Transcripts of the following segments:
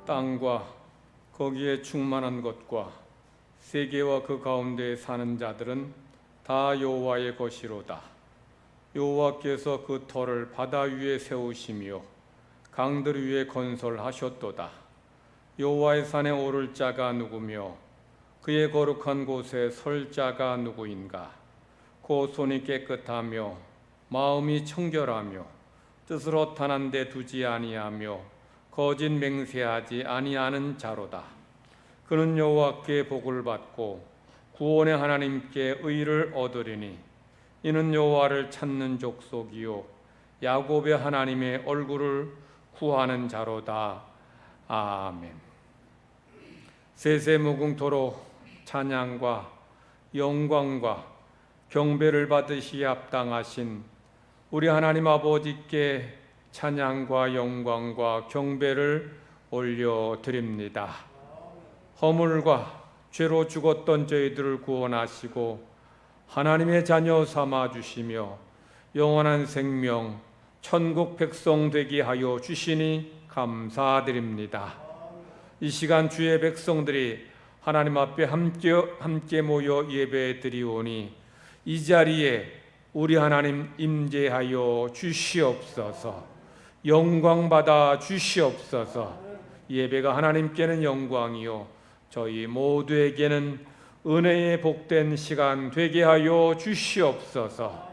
땅과 거기에 충만한 것과 세계와 그 가운데에 사는 자들은 다 여호와의 것이로다. 여호와께서 그 터를 바다 위에 세우시며 강들 위에 건설하셨도다. 여호와의 산에 오를 자가 누구며 그의 거룩한 곳에 설 자가 누구인가? 곧 손이 깨끗하며 마음이 청결하며 뜻을 허탄한 데 두지 아니하며 거짓 맹세하지 아니하는 자로다. 그는 여호와께 복을 받고 구원의 하나님께 의를 얻으리니 이는 여호와를 찾는 족속이요 야곱의 하나님의 얼굴을 구하는 자로다. 아멘. 세세무궁토로 찬양과 영광과 경배를 받으시기에 합당하신 우리 하나님 아버지께 찬양과 영광과 경배를 올려드립니다. 허물과 죄로 죽었던 저희들을 구원하시고 하나님의 자녀 삼아주시며 영원한 생명 천국 백성 되게 하여 주시니 감사드립니다. 이 시간 주의 백성들이 하나님 앞에 함께 모여 예배 드리오니 이 자리에 우리 하나님 임재하여 주시옵소서. 영광 받아 주시옵소서. 예배가 하나님께는 영광이요 저희 모두에게는 은혜의 복된 시간 되게 하여 주시옵소서.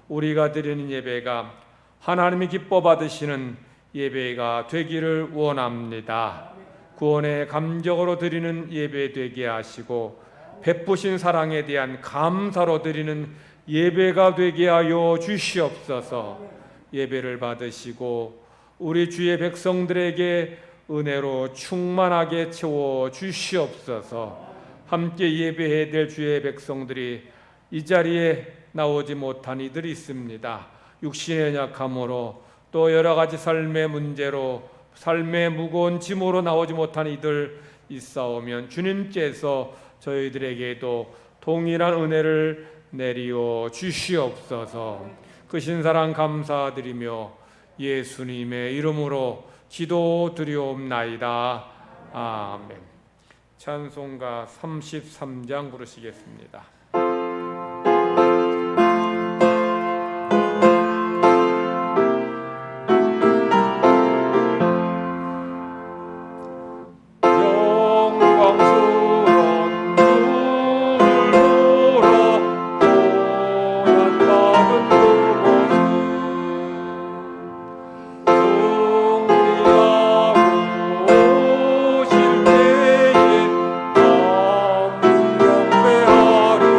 우리가 드리는 예배가 하나님이 기뻐 받으시는 예배가 되기를 원합니다. 구원의 감격으로 드리는 예배 되게 하시고 베푸신 사랑에 대한 감사로 드리는 예배가 되게 하여 주시옵소서. 예배를 받으시고 우리 주의 백성들에게 은혜로 충만하게 채워 주시옵소서. 함께 예배해야 될 주의 백성들이 이 자리에 나오지 못한 이들이 있습니다. 육신의 약함으로 또 여러 가지 삶의 문제로 삶의 무거운 짐으로 나오지 못한 이들 있사오면 주님께서 저희들에게도 동일한 은혜를 내리어 주시옵소서. 크신 사랑 감사드리며 예수님의 이름으로 기도드리옵나이다. 아멘. 찬송가 33장 부르시겠습니다. 하루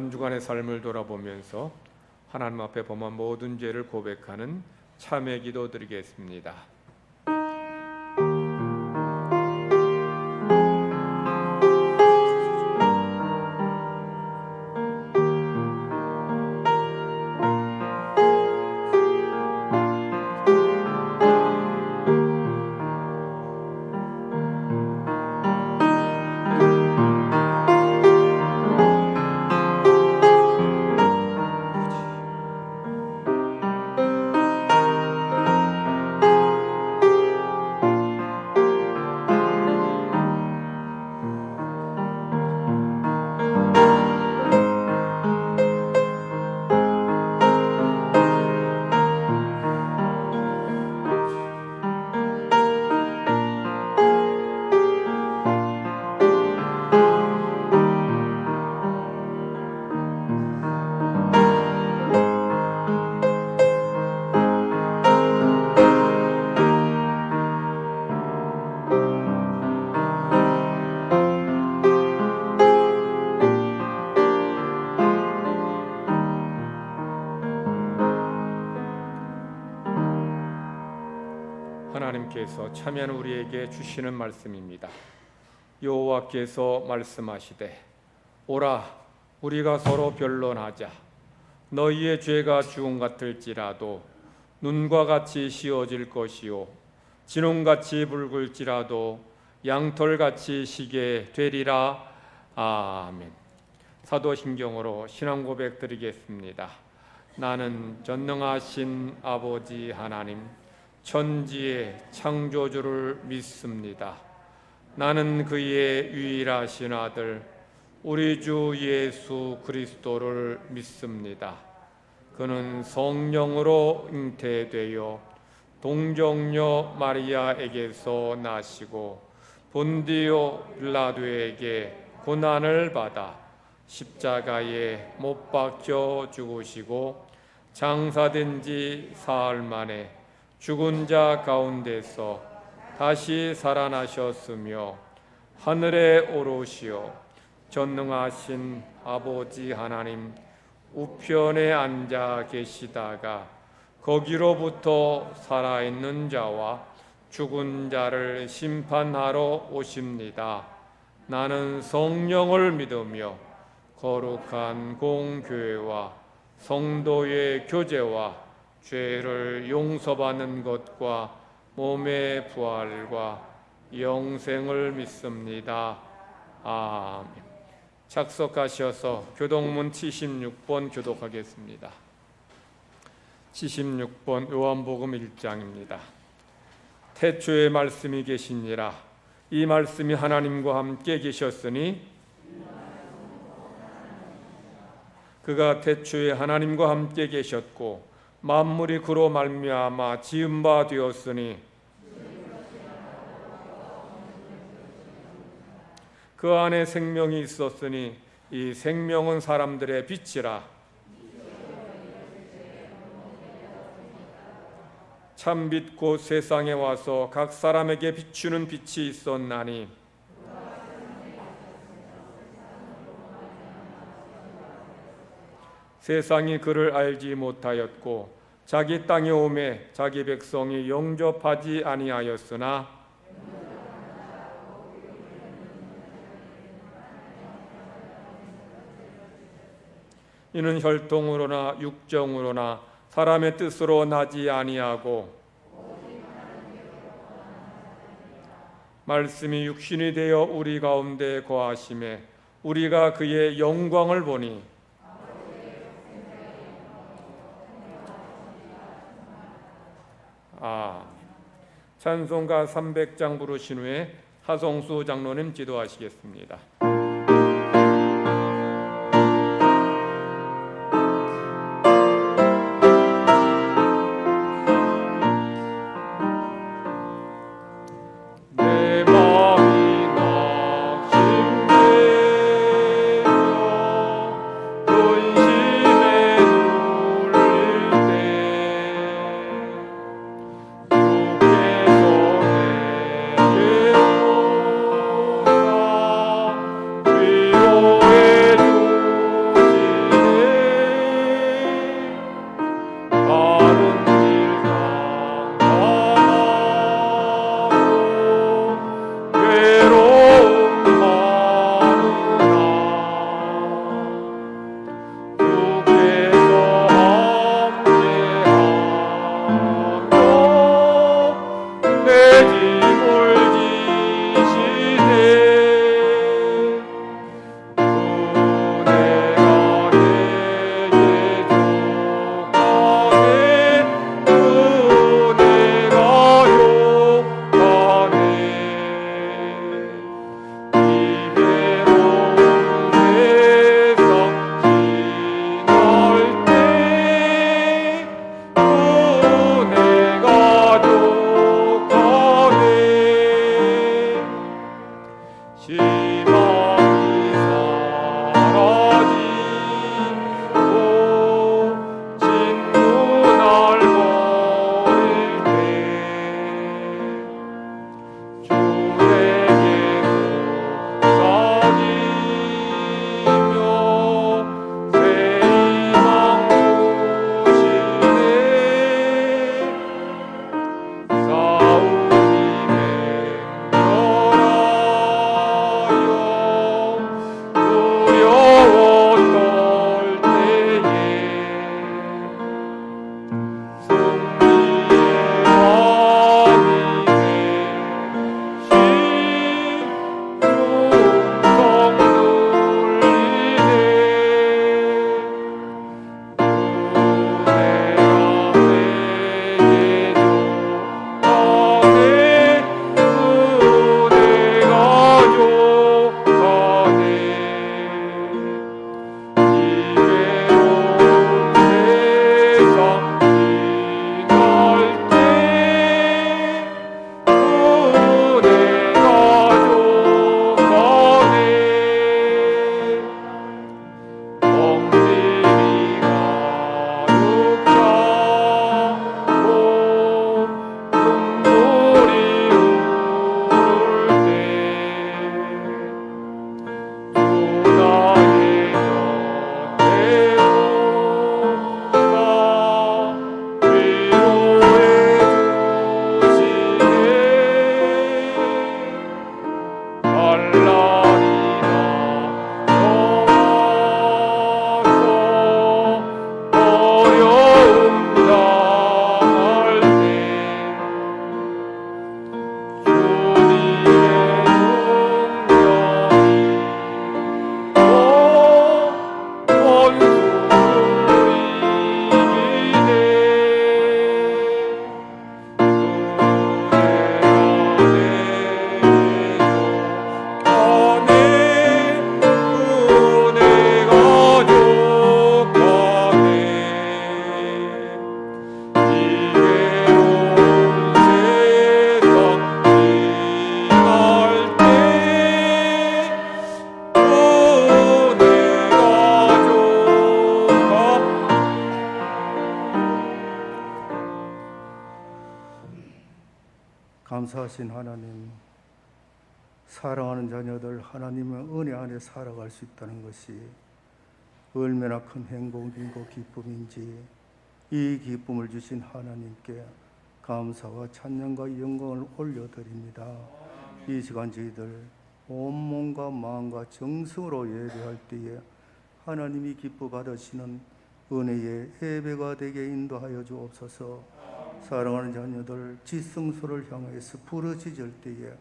한 주간의 삶을 돌아보면서 하나님 앞에 범한 모든 죄를 고백하는 참회 기도 드리겠습니다. 하나님께서 참여하는 우리에게 주시는 말씀입니다. 여호와께서 말씀하시되 오라 우리가 서로 변론하자. 너희의 죄가 주홍 같을지라도 눈과 같이 씌어질 것이요 진홍같이 붉을지라도 양털같이 시게 되리라. 아멘. 사도신경으로 신앙 고백 드리겠습니다. 나는 전능하신 아버지 하나님 천지의 창조주를 믿습니다. 나는 그의 유일하신 아들 우리 주 예수 그리스도를 믿습니다. 그는 성령으로 잉태되어 동정녀 마리아에게서 나시고 본디오 빌라도에게 고난을 받아 십자가에 못 박혀 죽으시고 장사된 지 사흘 만에 죽은 자 가운데서 다시 살아나셨으며 하늘에 오르시어 전능하신 아버지 하나님 우편에 앉아 계시다가 거기로부터 살아있는 자와 죽은 자를 심판하러 오십니다. 나는 성령을 믿으며 거룩한 공교회와 성도의 교제와 죄를 용서받는 것과 몸의 부활과 영생을 믿습니다. 아멘. 착석하셔서 교독문 76번 교독하겠습니다. 76번 요한복음 1장입니다. 태초에 말씀이 계시니라. 이 말씀이 하나님과 함께 계셨으니 그가 태초에 하나님과 함께 계셨고 만물이 그로 말미암아 지은 바 되었으니 그 안에 생명이 있었으니 이 생명은 사람들의 빛이라. 참빛 곧 세상에 와서 각 사람에게 비추는 빛이 있었나니 세상이 그를 알지 못하였고 자기 땅에 오매 자기 백성이 영접하지 아니하였으나 이는 혈통으로나 육정으로나 사람의 뜻으로 나지 아니하고 말씀이 육신이 되어 우리 가운데 거하심에 우리가 그의 영광을 보니 찬송가 300장 부르신 후에 하성수 장로님 기도하시겠습니다. 감사하신 하나님, 사랑하는 자녀들 하나님의 은혜 안에 살아갈 수 있다는 것이 얼마나 큰 행복이고 기쁨인지, 이 기쁨을 주신 하나님께 감사와 찬양과 영광을 올려드립니다. 이 시간 저희들 온몸과 마음과 정성으로 예배할 때에 하나님이 기뻐 받으시는 은혜의 예배가 되게 인도하여 주옵소서. 사랑하는 자녀들 지성소를 향해서 부르짖을 때에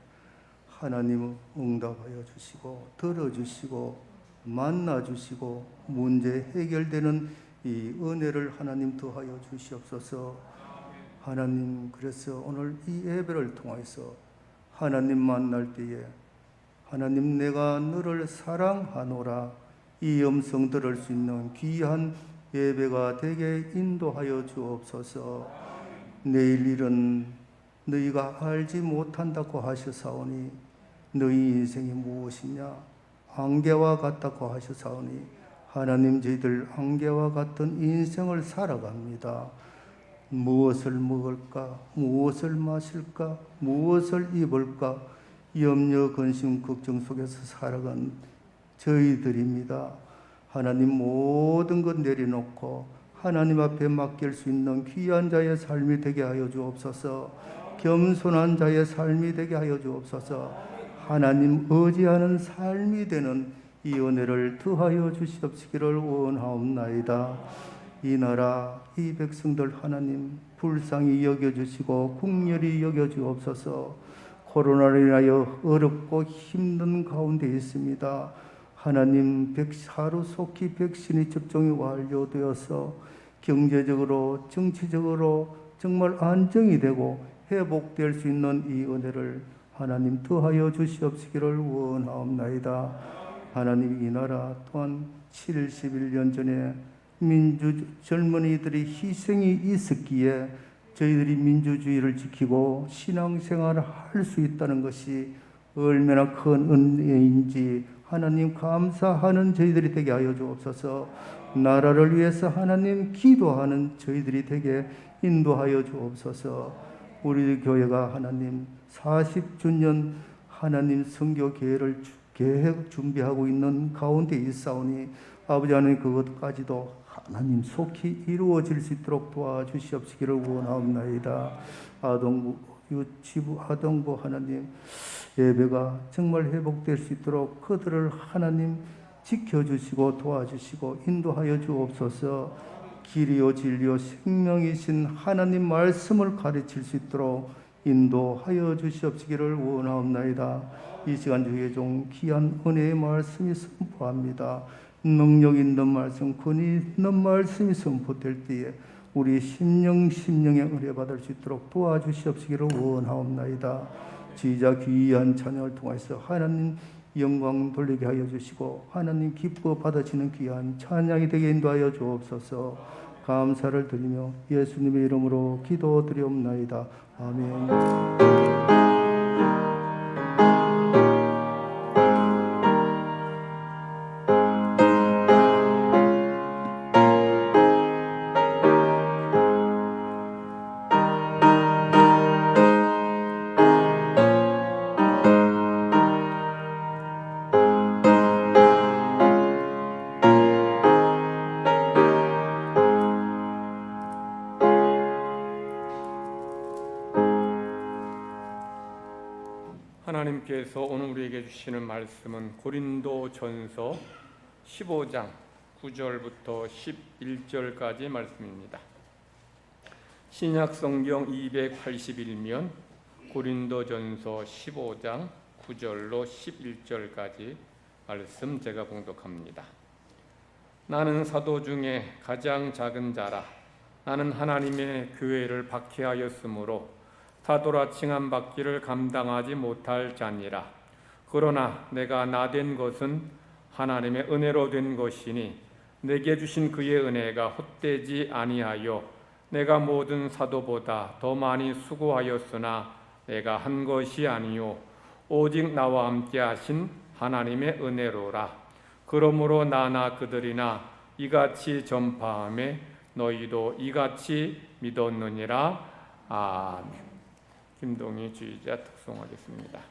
하나님은 응답하여 주시고 들어주시고 만나주시고 문제 해결되는 이 은혜를 하나님 더하여 주시옵소서. 하나님, 그래서 오늘 이 예배를 통해서 하나님 만날 때에 하나님, 내가 너를 사랑하노라, 이 음성 들을 수 있는 귀한 예배가 되게 인도하여 주옵소서. 내일 일은 너희가 알지 못한다고 하셨사오니 너희 인생이 무엇이냐? 안개와 같다고 하셨사오니 하나님, 저희들 안개와 같은 인생을 살아갑니다. 무엇을 먹을까? 무엇을 마실까? 무엇을 입을까? 염려, 근심, 걱정 속에서 살아간 저희들입니다. 하나님, 모든 것 내려놓고 하나님 앞에 맡길 수 있는 귀한 자의 삶이 되게 하여 주옵소서. 겸손한 자의 삶이 되게 하여 주옵소서. 하나님 의지하는 삶이 되는 이 은혜를 더하여 주시옵시기를 원하옵나이다. 이 나라, 이 백성들 하나님 불쌍히 여겨주시고 국렬히 여겨주옵소서. 코로나로 인하여 어렵고 힘든 가운데 있습니다. 하나님, 하루속히 백신이 접종이 완료되어서 경제적으로 정치적으로 정말 안정이 되고 회복될 수 있는 이 은혜를 하나님 더하여 주시옵시기를 원하옵나이다. 하나님, 이 나라 또한 71년 전에 민주 젊은이들이 희생이 있었기에 저희들이 민주주의를 지키고 신앙생활을 할 수 있다는 것이 얼마나 큰 은혜인지 하나님 감사하는 저희들이 되게 하여 주옵소서. 나라를 위해서 하나님 기도하는 저희들이 되게 인도하여 주옵소서. 우리 교회가 하나님 40주년 하나님 선교 계획 준비하고 있는 가운데 있사오니 아버지 하나님, 그것까지도 하나님 속히 이루어질 수 있도록 도와주시옵시기를 원하옵나이다. 아동부, 유치부, 아동부 하나님 예배가 정말 회복될 수 있도록 그들을 하나님 지켜주시고 도와주시고 인도하여 주옵소서. 길이요 진리요 생명이신 하나님 말씀을 가르칠 수 있도록 인도하여 주시옵시기를 원하옵나이다. 이 시간 주의 종 귀한 은혜의 말씀이 선포합니다. 능력 있는 말씀, 권위 있는 말씀이 선포될 때에 우리 심령의 은혜 받을 수 있도록 도와주시옵시기를 원하옵나이다. 지자 귀한 찬양을 통해서 하나님 영광 돌리게 하여 주시고 하나님 기뻐 받으시는 귀한 찬양이 되게 인도하여 주옵소서. 감사를 드리며 예수님의 이름으로 기도드리옵나이다. 아멘. 하나님께서 오늘 우리에게 주시는 말씀은 고린도전서 15장 9절부터 11절까지 말씀입니다. 신약 성경 281면 고린도전서 15장 9절로 11절까지 말씀 제가 봉독합니다. 나는 사도 중에 가장 작은 자라. 나는 하나님의 교회를 박해하였으므로 사도라 칭함받기를 감당하지 못할 자니라. 그러나 내가 나된 것은 하나님의 은혜로 된 것이니 내게 주신 그의 은혜가 헛되지 아니하여 내가 모든 사도보다 더 많이 수고하였으나 내가 한 것이 아니요 오직 나와 함께 하신 하나님의 은혜로라. 그러므로 나나 그들이나 이같이 전파하며 너희도 이같이 믿었느니라. 아멘. 김동희 주의자 특송하겠습니다.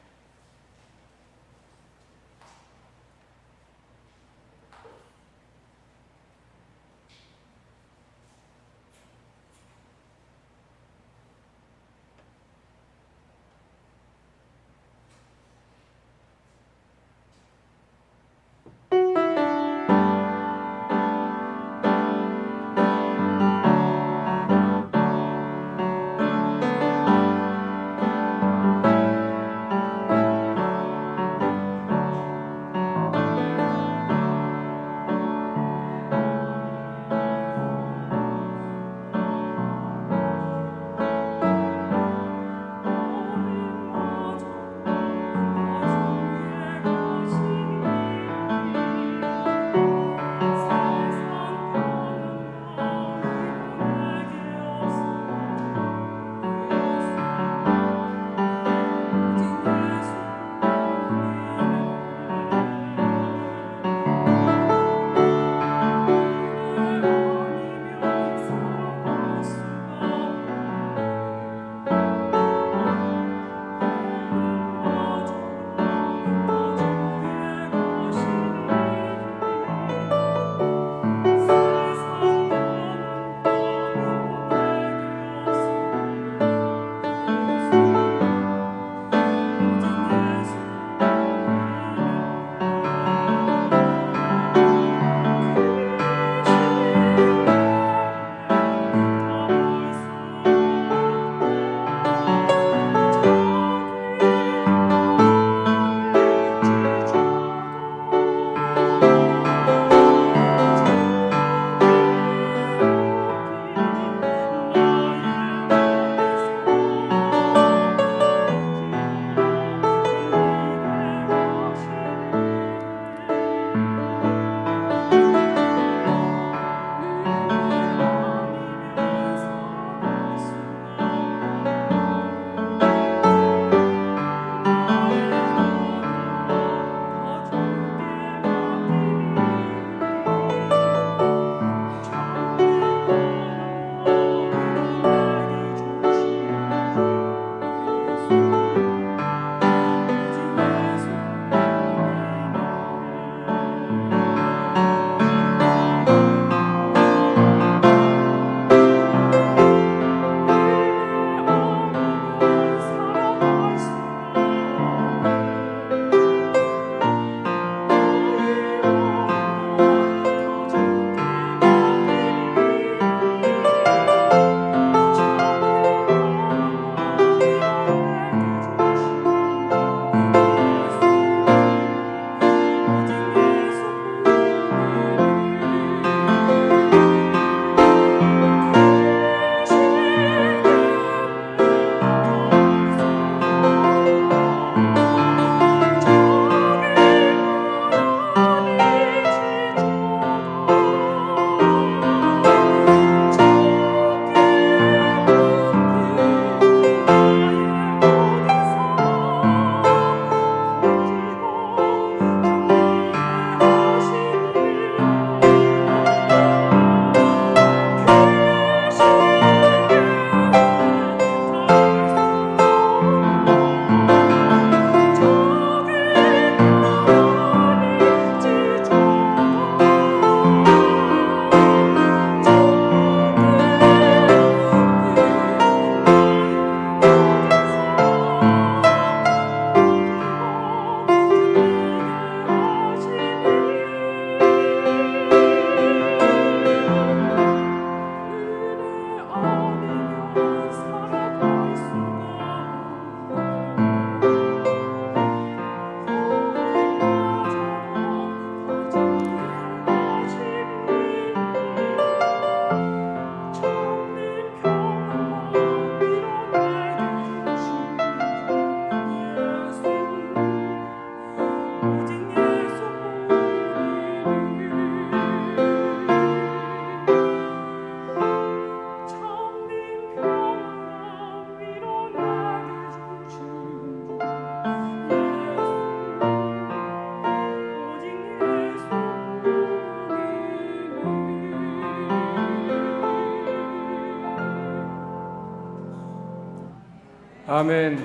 아멘.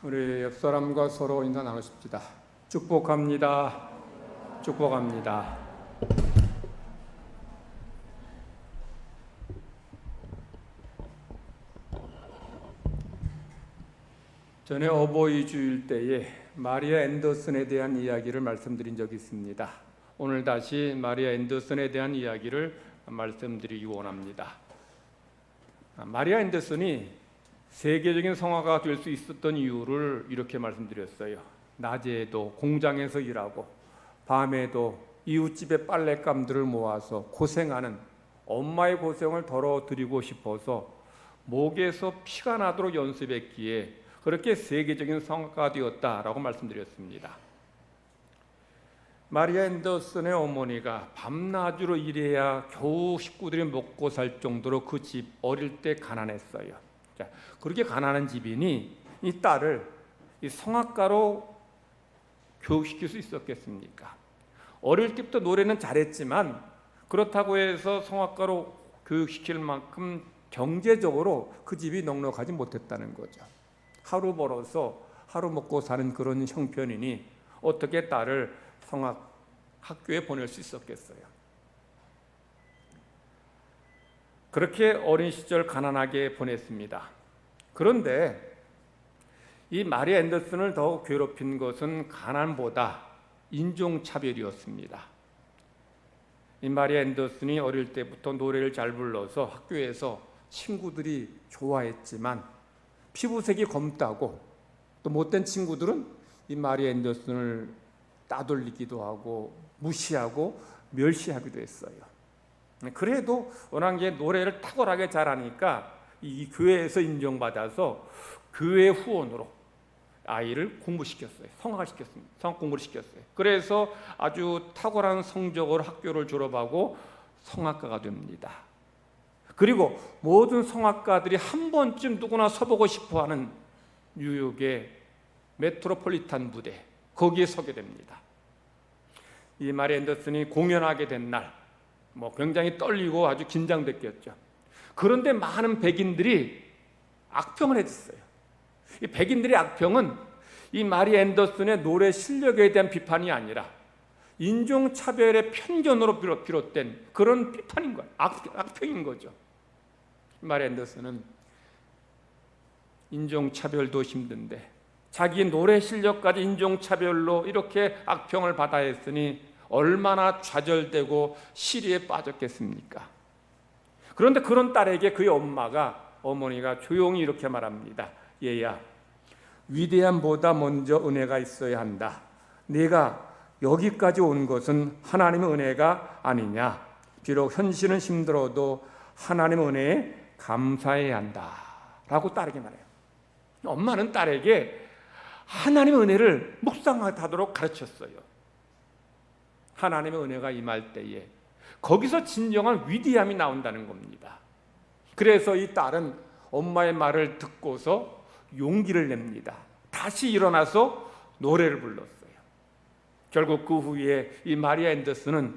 우리 옆 사람과 서로 인사 나누십시다. 축복합니다. 축복합니다. 전에 어버이 주일 때에 마리아 앤더슨에 대한 이야기를 말씀드린 적이 있습니다. 오늘 다시 마리아 앤더슨에 대한 이야기를 말씀드리기 원합니다. 마리아 앤더슨이 세계적인 성화가 될 수 있었던 이유를 이렇게 말씀드렸어요. 낮에도 공장에서 일하고 밤에도 이웃집의 빨랫감들을 모아서 고생하는 엄마의 고생을 덜어드리고 싶어서 목에서 피가 나도록 연습했기에 그렇게 세계적인 성화가 되었다라고 말씀드렸습니다. 마리아 앤더슨의 어머니가 밤낮으로 일해야 겨우 식구들이 먹고 살 정도로 그 집 어릴 때 가난했어요. 자, 그렇게 가난한 집이니 이 딸을 이 성악가로 교육시킬 수 있었겠습니까? 어릴 때부터 노래는 잘했지만 그렇다고 해서 성악가로 교육시킬 만큼 경제적으로 그 집이 넉넉하지 못했다는 거죠. 하루 벌어서 하루 먹고 사는 그런 형편이니 어떻게 딸을 성악 학교에 보낼 수 있었겠어요. 그렇게 어린 시절 가난하게 보냈습니다. 그런데 이 마리아 앤더슨을 더욱 괴롭힌 것은 가난보다 인종차별이었습니다. 이 마리아 앤더슨이 어릴 때부터 노래를 잘 불러서 학교에서 친구들이 좋아했지만 피부색이 검다고 또 못된 친구들은 이 마리아 앤더슨을 따돌리기도 하고 무시하고 멸시하기도 했어요. 그래도 워낙 노래를 탁월하게 잘하니까 이 교회에서 인정받아서 교회 후원으로 아이를 공부시켰어요. 성악을 시켰습니다. 성악 공부를 시켰어요. 그래서 아주 탁월한 성적으로 학교를 졸업하고 성악가가 됩니다. 그리고 모든 성악가들이 한 번쯤 누구나 서보고 싶어하는 뉴욕의 메트로폴리탄 무대, 거기에 서게 됩니다. 이 마리아 앤더슨이 공연하게 된 날, 굉장히 떨리고 아주 긴장됐겠죠. 그런데 많은 백인들이 악평을 해줬어요. 이 백인들의 악평은 이 마리아 앤더슨의 노래 실력에 대한 비판이 아니라 인종차별의 편견으로 비롯된 그런 비판인 거예요. 악평인 거죠. 마리아 앤더슨은 인종차별도 힘든데 자기 노래 실력까지 인종차별로 이렇게 악평을 받아야 했으니 얼마나 좌절되고 시리에 빠졌겠습니까? 그런데 그런 딸에게 그의 어머니가 조용히 이렇게 말합니다. 얘야, 위대함보다 먼저 은혜가 있어야 한다. 네가 여기까지 온 것은 하나님의 은혜가 아니냐. 비록 현실은 힘들어도 하나님의 은혜에 감사해야 한다 라고 딸에게 말해요. 엄마는 딸에게 하나님의 은혜를 묵상하도록 가르쳤어요. 하나님의 은혜가 임할 때에 거기서 진정한 위대함이 나온다는 겁니다. 그래서 이 딸은 엄마의 말을 듣고서 용기를 냅니다. 다시 일어나서 노래를 불렀어요. 결국 그 후에 이 마리아 앤더슨은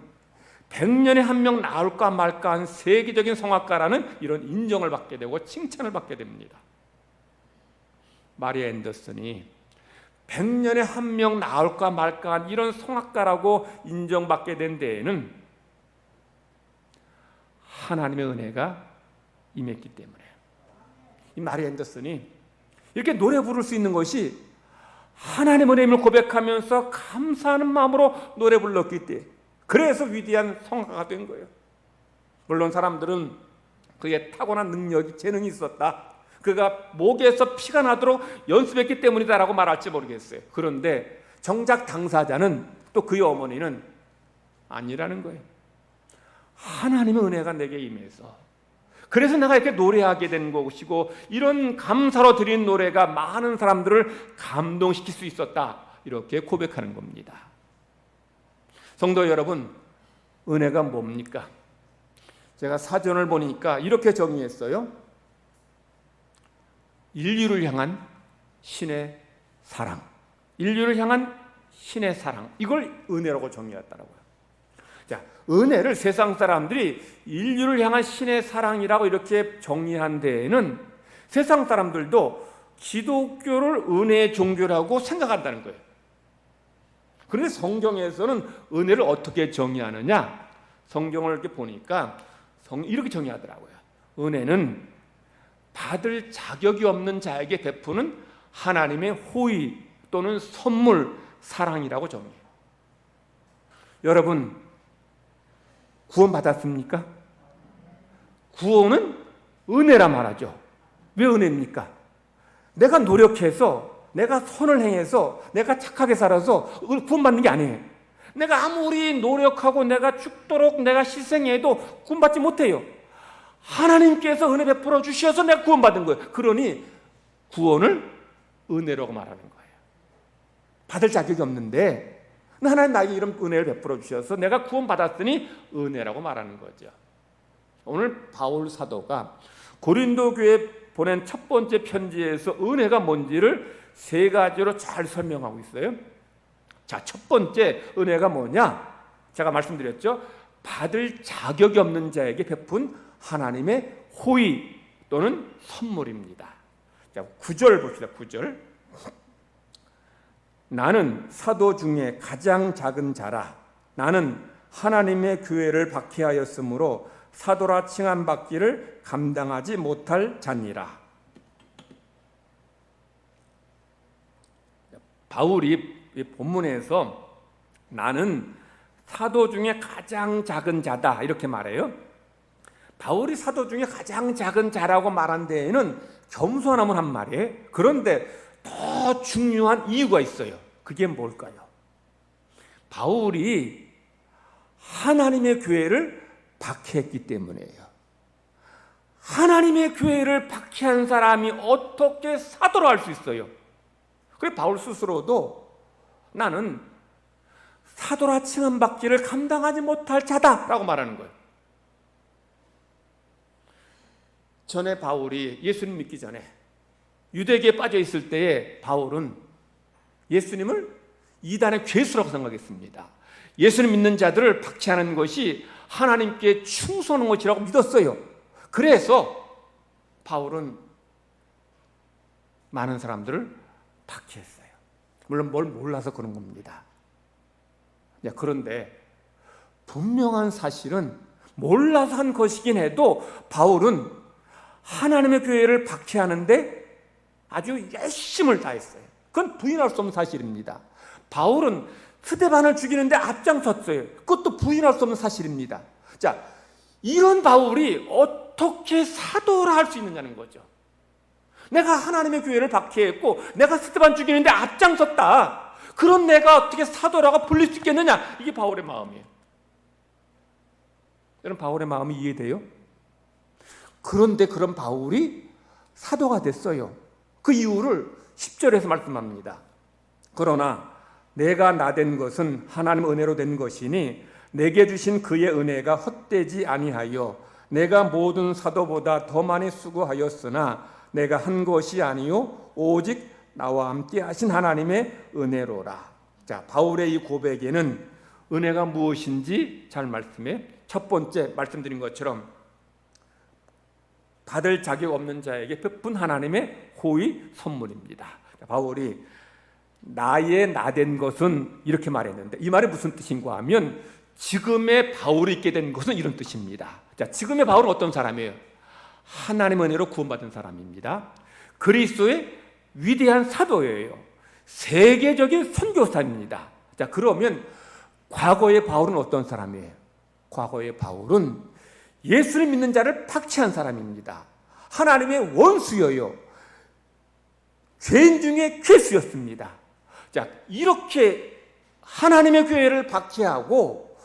100년에 한 명 나올까 말까 한 세계적인 성악가라는 이런 인정을 받게 되고 칭찬을 받게 됩니다. 마리아 앤더슨이 100년에 한 명 나올까 말까 한 이런 성악가라고 인정받게 된 데에는 하나님의 은혜가 임했기 때문에 이 마리아 앤더슨이 이렇게 노래 부를 수 있는 것이 하나님의 은혜임을 고백하면서 감사하는 마음으로 노래 불렀기 때문에 그래서 위대한 성악가가 된 거예요. 물론 사람들은 그의 타고난 능력이 재능이 있었다. 그가 목에서 피가 나도록 연습했기 때문이다라고 말할지 모르겠어요. 그런데 정작 당사자는 또 그의 어머니는 아니라는 거예요. 하나님의 은혜가 내게 임해서 그래서 내가 이렇게 노래하게 된 것이고 이런 감사로 드린 노래가 많은 사람들을 감동시킬 수 있었다. 이렇게 고백하는 겁니다. 성도 여러분, 은혜가 뭡니까? 제가 사전을 보니까 이렇게 정의했어요. 인류를 향한 신의 사랑. 인류를 향한 신의 사랑. 이걸 은혜라고 정의했더라고요. 자, 은혜를 세상 사람들이 인류를 향한 신의 사랑이라고 이렇게 정의한 데에는 세상 사람들도 기독교를 은혜의 종교라고 생각한다는 거예요. 그런데 성경에서는 은혜를 어떻게 정의하느냐? 성경을 이렇게 보니까 이렇게 정의하더라고요. 은혜는 받을 자격이 없는 자에게 베푸는 하나님의 호의 또는 선물, 사랑이라고 정의해요. 여러분, 구원받았습니까? 구원은 은혜라 말하죠. 왜 은혜입니까? 내가 노력해서, 내가 선을 행해서, 내가 착하게 살아서 구원받는 게 아니에요. 내가 아무리 노력하고 내가 죽도록 내가 희생해도 구원받지 못해요. 하나님께서 은혜 베풀어 주셔서 내가 구원받은 거예요. 그러니 구원을 은혜라고 말하는 거예요. 받을 자격이 없는데 하나님 나에게 이런 은혜를 베풀어 주셔서 내가 구원받았으니 은혜라고 말하는 거죠. 오늘 바울 사도가 고린도 교회에 보낸 첫 번째 편지에서 은혜가 뭔지를 세 가지로 잘 설명하고 있어요. 자, 첫 번째 은혜가 뭐냐? 제가 말씀드렸죠. 받을 자격이 없는 자에게 베푼 하나님의 호의 또는 선물입니다. 자, 9절 봅시다. 9절. 나는 사도 중에 가장 작은 자라. 나는 하나님의 교회를 박해하였으므로 사도라 칭함받기를 감당하지 못할 자니라. 바울이 이 본문에서 나는 사도 중에 가장 작은 자다 이렇게 말해요. 바울이 사도 중에 가장 작은 자라고 말한 데에는 겸손함을 한 말이에요. 그런데 더 중요한 이유가 있어요. 그게 뭘까요? 바울이 하나님의 교회를 박해했기 때문이에요. 하나님의 교회를 박해한 사람이 어떻게 사도로 할 수 있어요? 그래서 바울 스스로도 나는 사도라 칭함받기를 감당하지 못할 자다라고 말하는 거예요. 전에 바울이 예수님 믿기 전에 유대교에 빠져 있을 때에 바울은 예수님을 이단의 죄수라고 생각했습니다. 예수님 믿는 자들을 박해하는 것이 하나님께 충성하는 것이라고 믿었어요. 그래서 바울은 많은 사람들을 박해했어요. 물론 뭘 몰라서 그런 겁니다. 그런데 분명한 사실은 몰라서 한 것이긴 해도 바울은 하나님의 교회를 박해하는데 아주 열심을 다했어요. 그건 부인할 수 없는 사실입니다. 바울은 스데반을 죽이는데 앞장섰어요. 그것도 부인할 수 없는 사실입니다. 자, 이런 바울이 어떻게 사도를 할 수 있느냐는 거죠. 내가 하나님의 교회를 박해했고 내가 스데반 죽이는데 앞장섰다. 그런 내가 어떻게 사도라고 불릴 수 있겠느냐? 이게 바울의 마음이에요. 여러분, 바울의 마음이 이해돼요? 그런데 그런 바울이 사도가 됐어요. 그 이유를 10절에서 말씀합니다. 그러나 내가 나된 것은 하나님의 은혜로 된 것이니 내게 주신 그의 은혜가 헛되지 아니하여 내가 모든 사도보다 더 많이 수고하였으나 내가 한 것이 아니요 오직 나와 함께 하신 하나님의 은혜로라. 자, 바울의 이 고백에는 은혜가 무엇인지 잘 말씀해. 첫 번째 말씀드린 것처럼 받을 자격 없는 자에게 베푼 하나님의 호의 선물입니다. 바울이 나의 나된 것은 이렇게 말했는데 이 말이 무슨 뜻인가 하면 지금의 바울이 있게 된 것은 이런 뜻입니다. 자, 지금의 바울은 어떤 사람이에요? 하나님의 은혜로 구원받은 사람입니다. 그리스도의 위대한 사도예요. 세계적인 선교사입니다. 자, 그러면 과거의 바울은 어떤 사람이에요? 과거의 바울은 예수를 믿는 자를 박해한 사람입니다. 하나님의 원수여요. 죄인 중에 괴수였습니다. 자, 이렇게 하나님의 교회를 박해하고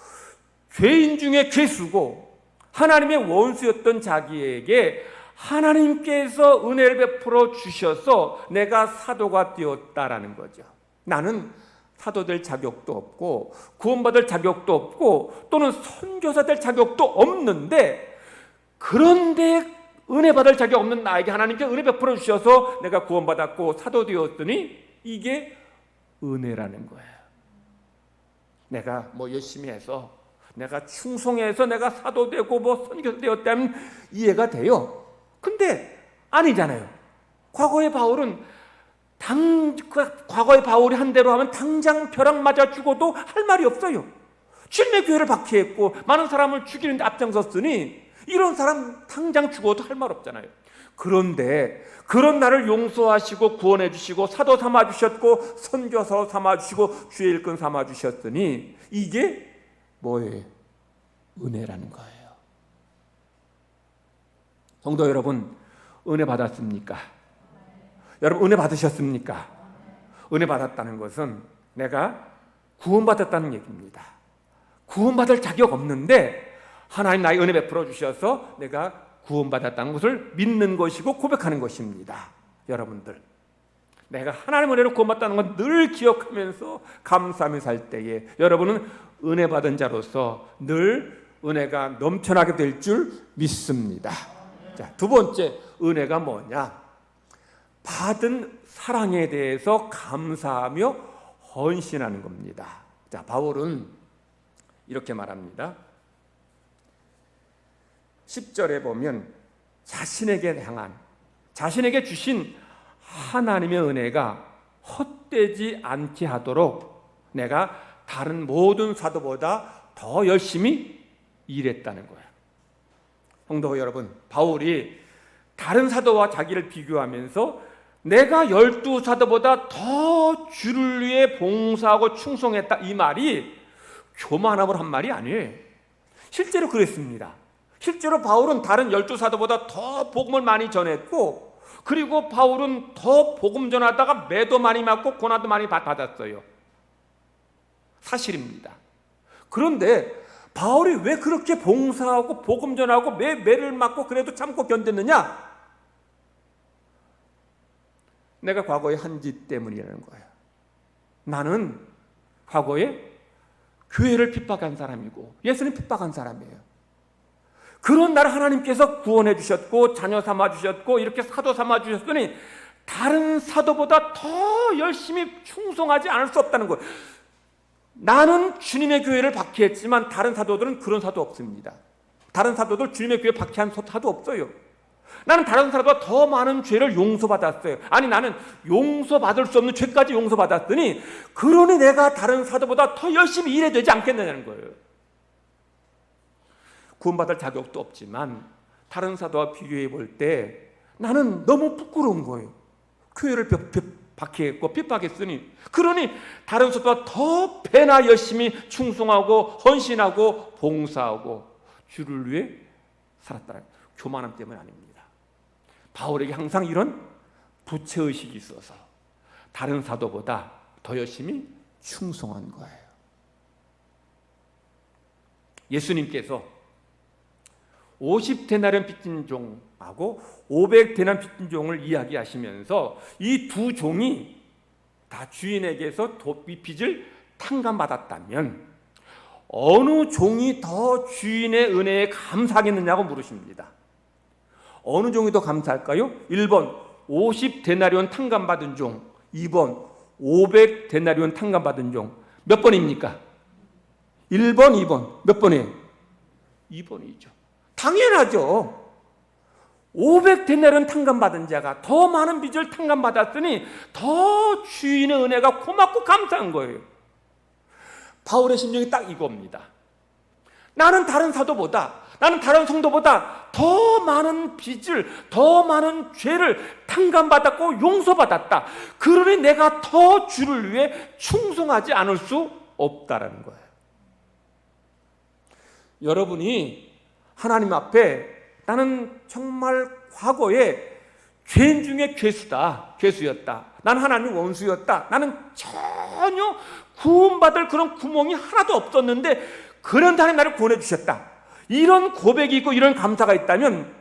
죄인 중에 괴수고 하나님의 원수였던 자기에게 하나님께서 은혜를 베풀어 주셔서 내가 사도가 되었다라는 거죠. 나는 사도 될 자격도 없고 구원받을 자격도 없고 또는 선교사 될 자격도 없는데 그런데 은혜 받을 자격 없는 나에게 하나님께 은혜 베풀어 주셔서 내가 구원받았고 사도 되었더니 이게 은혜라는 거예요. 내가 뭐 열심히 해서 내가 충성해서 내가 사도 되고 뭐 선교사 되었다면 이해가 돼요. 근데 아니잖아요. 과거의 바울이 한 대로 하면 당장 벼락 맞아 죽어도 할 말이 없어요. 주님의 교회를 박해했고 많은 사람을 죽이는 데 앞장섰으니 이런 사람 당장 죽어도 할 말 없잖아요. 그런데 그런 나를 용서하시고 구원해 주시고 사도 삼아 주셨고 선교사 삼아 주시고 주의 일꾼 삼아 주셨으니 이게 뭐예요? 은혜라는 거예요. 성도 여러분, 은혜 받았습니까? 여러분 은혜 받으셨습니까? 은혜 받았다는 것은 내가 구원받았다는 얘기입니다. 구원받을 자격 없는데 하나님 나의 은혜 베풀어 주셔서 내가 구원받았다는 것을 믿는 것이고 고백하는 것입니다. 여러분들, 내가 하나님의 은혜로 구원받았다는 건 늘 기억하면서 감사하며 살 때에 여러분은 은혜 받은 자로서 늘 은혜가 넘쳐나게 될 줄 믿습니다. 자, 두 번째 은혜가 뭐냐? 받은 사랑에 대해서 감사하며 헌신하는 겁니다. 자, 바울은 이렇게 말합니다. 10절에 보면 자신에게 주신 하나님의 은혜가 헛되지 않게 하도록 내가 다른 모든 사도보다 더 열심히 일했다는 거예요. 성도 여러분, 바울이 다른 사도와 자기를 비교하면서 내가 12사도보다 더 주를 위해 봉사하고 충성했다, 이 말이 교만함을 한 말이 아니에요. 실제로 그랬습니다. 실제로 바울은 다른 12사도보다 더 복음을 많이 전했고, 그리고 바울은 더 복음 전하다가 매도 많이 맞고 고난도 많이 받았어요. 사실입니다. 그런데 바울이 왜 그렇게 봉사하고 복음 전하고 매를 맞고 그래도 참고 견뎠느냐? 내가 과거에 한 짓 때문이라는 거예요. 나는 과거에 교회를 핍박한 사람이고 예수님 핍박한 사람이에요. 그런 나를 하나님께서 구원해 주셨고 자녀 삼아 주셨고 이렇게 사도 삼아 주셨으니 다른 사도보다 더 열심히 충성하지 않을 수 없다는 거예요. 나는 주님의 교회를 박해했지만 다른 사도들은 그런 사도 없습니다. 다른 사도들 주님의 교회 박해한 사도 없어요. 나는 다른 사람보다 더 많은 죄를 용서받았어요. 아니, 나는 용서받을 수 없는 죄까지 용서받았더니 그러니 내가 다른 사도보다 더 열심히 일해야 되지 않겠느냐는 거예요. 구원받을 자격도 없지만 다른 사도와 비교해 볼 때 나는 너무 부끄러운 거예요. 교회를 박해했고 핍박했으니 그러니 다른 사도보다 더 배나 열심히 충성하고 헌신하고 봉사하고 주를 위해 살았다는 교만함 때문 아닙니다. 바울에게 항상 이런 부채의식이 있어서 다른 사도보다 더 열심히 충성한 거예요. 예수님께서 50데나리온 빚진 종하고 500데나리온 빚진 종을 이야기하시면서 이 두 종이 다 주인에게서 빚을 탕감받았다면 어느 종이 더 주인의 은혜에 감사하겠느냐고 물으십니다. 어느 종이 더 감사할까요? 1번 50데나리온 탕감받은 종, 2번 500데나리온 탕감받은 종. 몇 번입니까? 1번, 2번. 몇 번이에요? 2번이죠. 당연하죠. 500데나리온 탕감받은 자가 더 많은 빚을 탕감받았으니 더 주인의 은혜가 고맙고 감사한 거예요. 바울의 심정이 딱 이겁니다. 나는 다른 사도보다, 나는 다른 성도보다 더 많은 빚을, 더 많은 죄를 탕감받았고 용서받았다. 그러니 내가 더 주를 위해 충성하지 않을 수 없다라는 거예요. 여러분이 하나님 앞에 나는 정말 과거에 죄인 중에 괴수였다. 나는 하나님 원수였다. 나는 전혀 구원받을 그런 구멍이 하나도 없었는데 그런데 하나님 나를 구원해 주셨다. 이런 고백이 있고 이런 감사가 있다면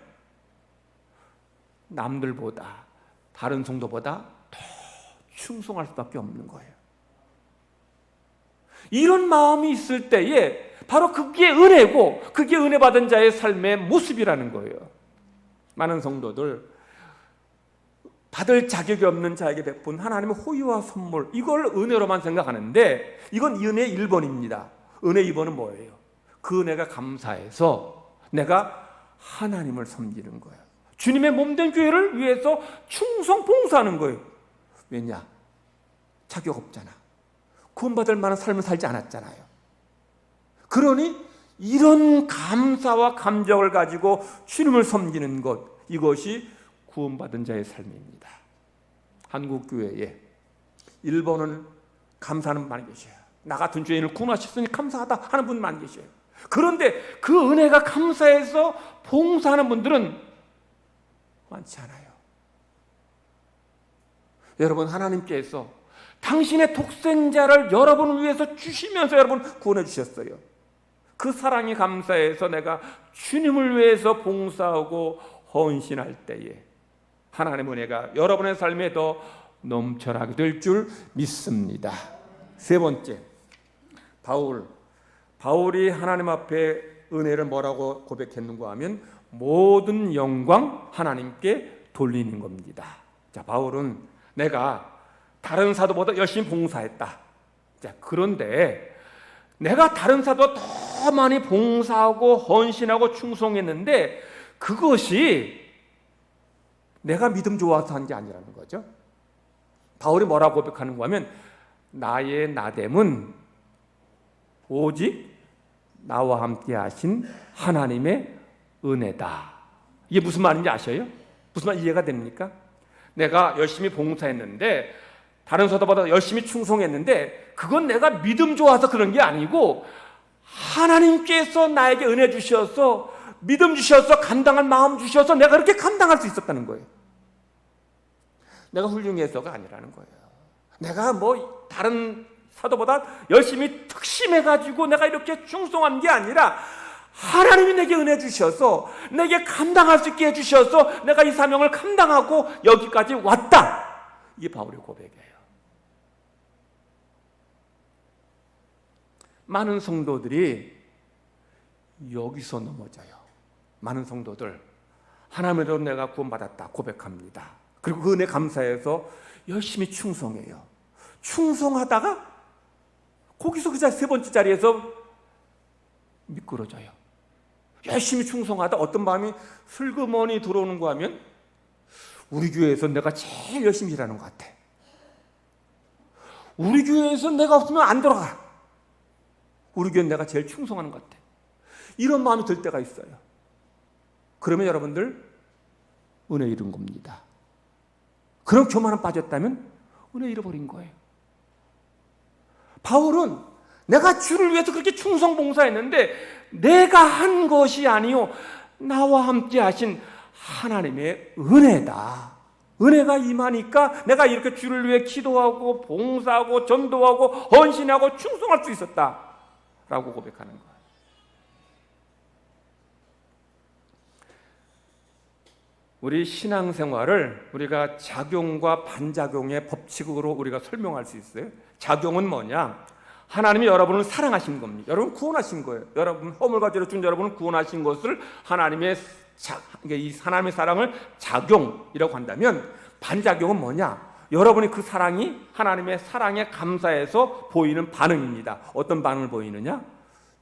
남들보다, 다른 성도보다 더 충성할 수밖에 없는 거예요. 이런 마음이 있을 때에 바로 그게 은혜고 그게 은혜 받은 자의 삶의 모습이라는 거예요. 많은 성도들 받을 자격이 없는 자에게 베푼 하나님의 호의와 선물, 이걸 은혜로만 생각하는데 이건 은혜 1번입니다. 은혜 2번은 뭐예요? 그 은혜가 감사해서 내가 하나님을 섬기는 거예요. 주님의 몸된 교회를 위해서 충성 봉사하는 거예요. 왜냐? 자격 없잖아. 구원받을 만한 삶을 살지 않았잖아요. 그러니 이런 감사와 감정을 가지고 주님을 섬기는 것, 이것이 구원받은 자의 삶입니다. 한국 교회에 일본은 감사하는 분 많이 계셔요. 나 같은 죄인을 구원하셨으니 감사하다 하는 분 많이 계셔요. 그런데 그 은혜가 감사해서 봉사하는 분들은 많지 않아요. 여러분, 하나님께서 당신의 독생자를 여러분을 위해서 주시면서 여러분 구원해 주셨어요. 그 사랑이 감사해서 내가 주님을 위해서 봉사하고 헌신할 때에 하나님의 은혜가 여러분의 삶에 더 넘쳐나게 될 줄 믿습니다. 세 번째, 바울이 하나님 앞에 은혜를 뭐라고 고백했는가 하면 모든 영광 하나님께 돌리는 겁니다. 자, 바울은 내가 다른 사도보다 열심히 봉사했다. 자, 그런데 내가 다른 사도보다 더 많이 봉사하고 헌신하고 충성했는데 그것이 내가 믿음 좋아서 한 게 아니라는 거죠. 바울이 뭐라고 고백하는가 하면 나의 나됨은 오직 나와 함께 하신 하나님의 은혜다. 이게 무슨 말인지 아셔요? 무슨 말 이해가 됩니까? 내가 열심히 봉사했는데 다른 사도보다 열심히 충성했는데 그건 내가 믿음 좋아서 그런 게 아니고 하나님께서 나에게 은혜 주셔서 믿음 주셔서 감당할 마음 주셔서 내가 그렇게 감당할 수 있었다는 거예요. 내가 훌륭해서가 아니라는 거예요. 내가 뭐 다른 사도보다 열심히 특심해가지고 내가 이렇게 충성한 게 아니라 하나님이 내게 은혜 주셔서 내게 감당할 수 있게 해주셔서 내가 이 사명을 감당하고 여기까지 왔다. 이게 바울의 고백이에요. 많은 성도들이 여기서 넘어져요. 많은 성도들 하나님으로 내가 구원받았다 고백합니다. 그리고 그 은혜 감사해서 열심히 충성해요. 충성하다가 거기서 그 세 번째 자리에서 미끄러져요. 열심히 충성하다 어떤 마음이 슬그머니 들어오는가 하면 우리 교회에서 내가 제일 열심히 일하는 것 같아. 우리 교회에서 내가 없으면 안 돌아가. 우리 교회는 내가 제일 충성하는 것 같아. 이런 마음이 들 때가 있어요. 그러면 여러분들 은혜 잃은 겁니다. 그런 교만에 빠졌다면 은혜 잃어버린 거예요. 바울은 내가 주를 위해서 그렇게 충성봉사했는데 내가 한 것이 아니요 나와 함께 하신 하나님의 은혜다. 은혜가 임하니까 내가 이렇게 주를 위해 기도하고 봉사하고 전도하고 헌신하고 충성할 수 있었다라고 고백하는 거예요. 우리 신앙생활을 우리가 작용과 반작용의 법칙으로 우리가 설명할 수 있어요. 작용은 뭐냐? 하나님이 여러분을 사랑하신 겁니다. 여러분 구원하신 거예요. 여러분 허물과 죄로 준 여러분을 구원하신 것을 하나님의 사랑을 작용이라고 한다면 반작용은 뭐냐? 여러분이 그 사랑이 하나님의 사랑에 감사해서 보이는 반응입니다. 어떤 반응을 보이느냐?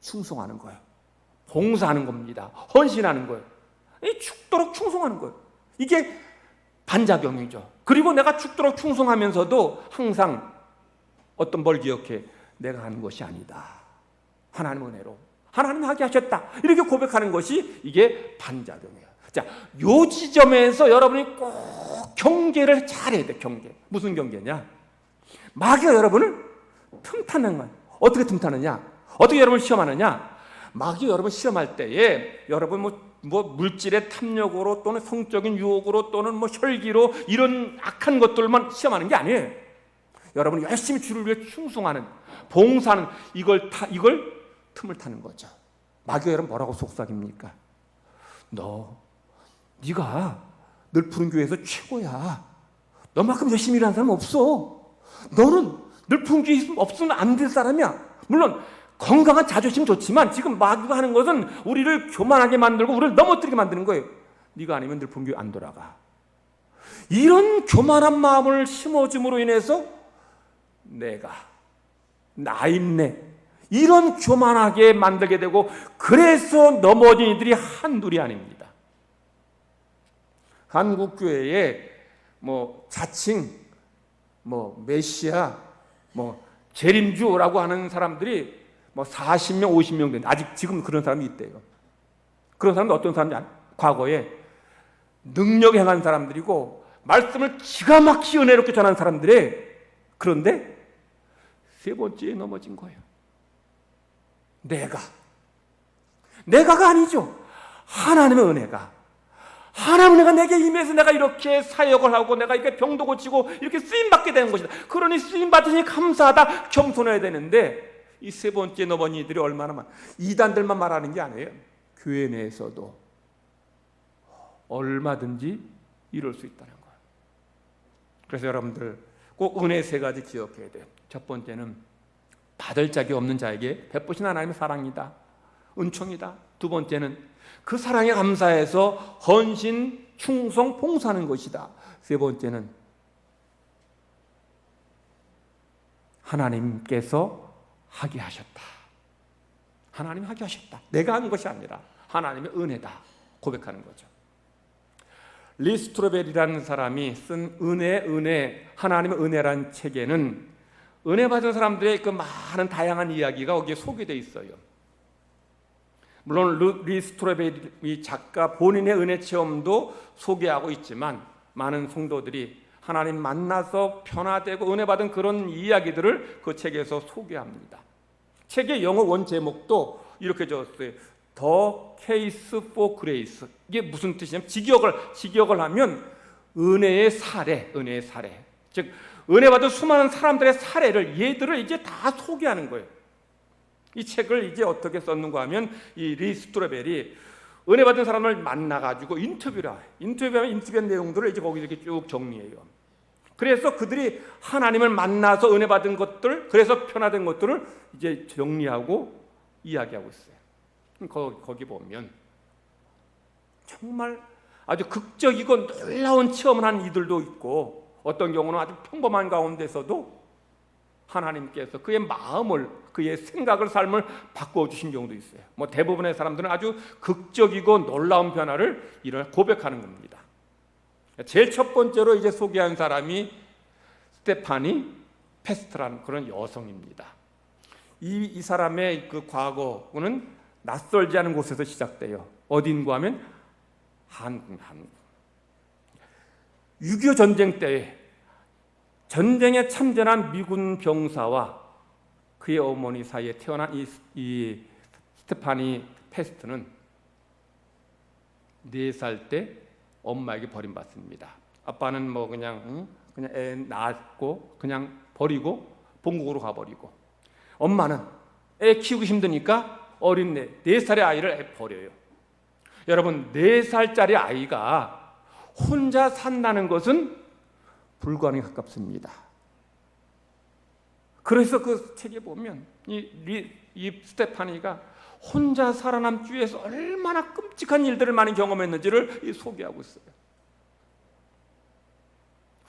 충성하는 거예요. 봉사하는 겁니다. 헌신하는 거예요. 죽도록 충성하는 거예요. 이게 반작용이죠. 그리고 내가 죽도록 충성하면서도 항상 어떤 뭘 기억해? 내가 하는 것이 아니다. 하나님 은혜로 하나님 하게 하셨다. 이렇게 고백하는 것이 이게 반작용이에요. 자, 요 지점에서 여러분이 꼭 경계를 잘해야 돼. 경계. 무슨 경계냐? 마귀가 여러분을 틈타는 거예요. 어떻게 틈타느냐? 어떻게 여러분을 시험하느냐? 마귀가 여러분 시험할 때에 여러분 뭐 물질의 탐욕으로 또는 성적인 유혹으로 또는 뭐 혈기로 이런 악한 것들만 시험하는 게 아니에요. 여러분이 열심히 주를 위해 충성하는 봉사하는 이걸 틈을 타는 거죠. 마귀가 여러분 뭐라고 속삭입니까? 네가 늘 푸른 교회에서 최고야. 너만큼 열심히 일하는 사람 없어. 너는 늘 푸른 교회에 없으면 안 될 사람이야. 물론 건강한 자존심 좋지만 지금 마귀가 하는 것은 우리를 교만하게 만들고 우리를 넘어뜨리게 만드는 거예요. 네가 아니면 늘 푸른 교회 안 돌아가. 이런 교만한 마음을 심어줌으로 인해서 내가 나 있네 이런 교만하게 만들게 되고, 그래서 넘어진 이들이 한둘이 아닙니다. 한국 교회에 자칭 메시아 재림주라고 하는 사람들이 40명 50명 되는데, 아직 지금 그런 사람이 있대요. 그런 사람은 어떤 사람인지 과거에 능력 행한 사람들이고 말씀을 기가 막히게 은혜롭게 전한 사람들이, 그런데 세 번째에 넘어진 거예요. 내가가 아니죠. 하나님의 은혜가 내게 임해서 내가 이렇게 사역을 하고 내가 이렇게 병도 고치고 이렇게 쓰임받게 되는 것이다. 그러니 쓰임받으니 감사하다, 겸손해야 되는데, 이 세 번째 넘어진 이들이 얼마나 이단들만 말하는 게 아니에요. 교회 내에서도 얼마든지 이룰 수 있다는 거예요. 그래서 여러분들 꼭 은혜 세 가지 기억해야 돼요. 첫 번째는 받을 자격이 없는 자에게 베푸신 하나님의 사랑이다, 은총이다. 두 번째는 그 사랑에 감사해서 헌신, 충성, 봉사하는 것이다. 세 번째는 하나님께서 하게 하셨다. 하나님이 하게 하셨다. 내가 한 것이 아니라 하나님의 은혜다 고백하는 거죠. 리스트로벨이라는 사람이 쓴 은혜, 하나님의 은혜란 책에는 은혜 받은 사람들의 그 많은 다양한 이야기가 거기에 소개되어 있어요. 물론 리스트로벨이 작가 본인의 은혜 체험도 소개하고 있지만, 많은 성도들이 하나님 만나서 변화되고 은혜 받은 그런 이야기들을 그 책에서 소개합니다. 책의 영어 원 제목도 이렇게 적었어요. The Case for Grace. 이게 무슨 뜻이냐면, 직역을 하면 은혜의 사례. 즉 은혜 받은 수많은 사람들의 사례를, 얘들을 이제 다 소개하는 거예요. 이 책을 이제 어떻게 썼는가 하면, 이 리스트로벨이 은혜 받은 사람을 만나가지고 인터뷰한 내용들을 이제 거기 이렇게 쭉 정리해요. 그래서 그들이 하나님을 만나서 은혜 받은 것들, 그래서 변화된 것들을 이제 정리하고 이야기하고 있어요. 거기 보면 정말 아주 극적이고 놀라운 체험을 한 이들도 있고, 어떤 경우는 아주 평범한 가운데서도 하나님께서 그의 마음을, 그의 생각을, 삶을 바꿔주신 경우도 있어요. 대부분의 사람들은 아주 극적이고 놀라운 변화를 고백하는 겁니다. 제일 첫 번째로 이제 소개한 사람이 스테파니 페스트라는 그런 여성입니다. 이 사람의 그 과거는 낯설지 않은 곳에서 시작돼요. 어딘가 하면 한국. 6.25 전쟁 때에 전쟁에 참전한 미군 병사와 그의 어머니 사이에 태어난 이 스테파니 페스트는 4살 때 엄마에게 버림받습니다. 아빠는 그냥 애 낳았고 그냥 버리고 본국으로 가버리고, 엄마는 애 키우기 힘드니까 어린 4살의 아이를 버려요. 여러분, 4살짜리 아이가 혼자 산다는 것은 불가능에 가깝습니다. 그래서 그 책에 보면 이 스테파니가 혼자 살아남기 위해서 얼마나 끔찍한 일들을 많이 경험했는지를 소개하고 있어요.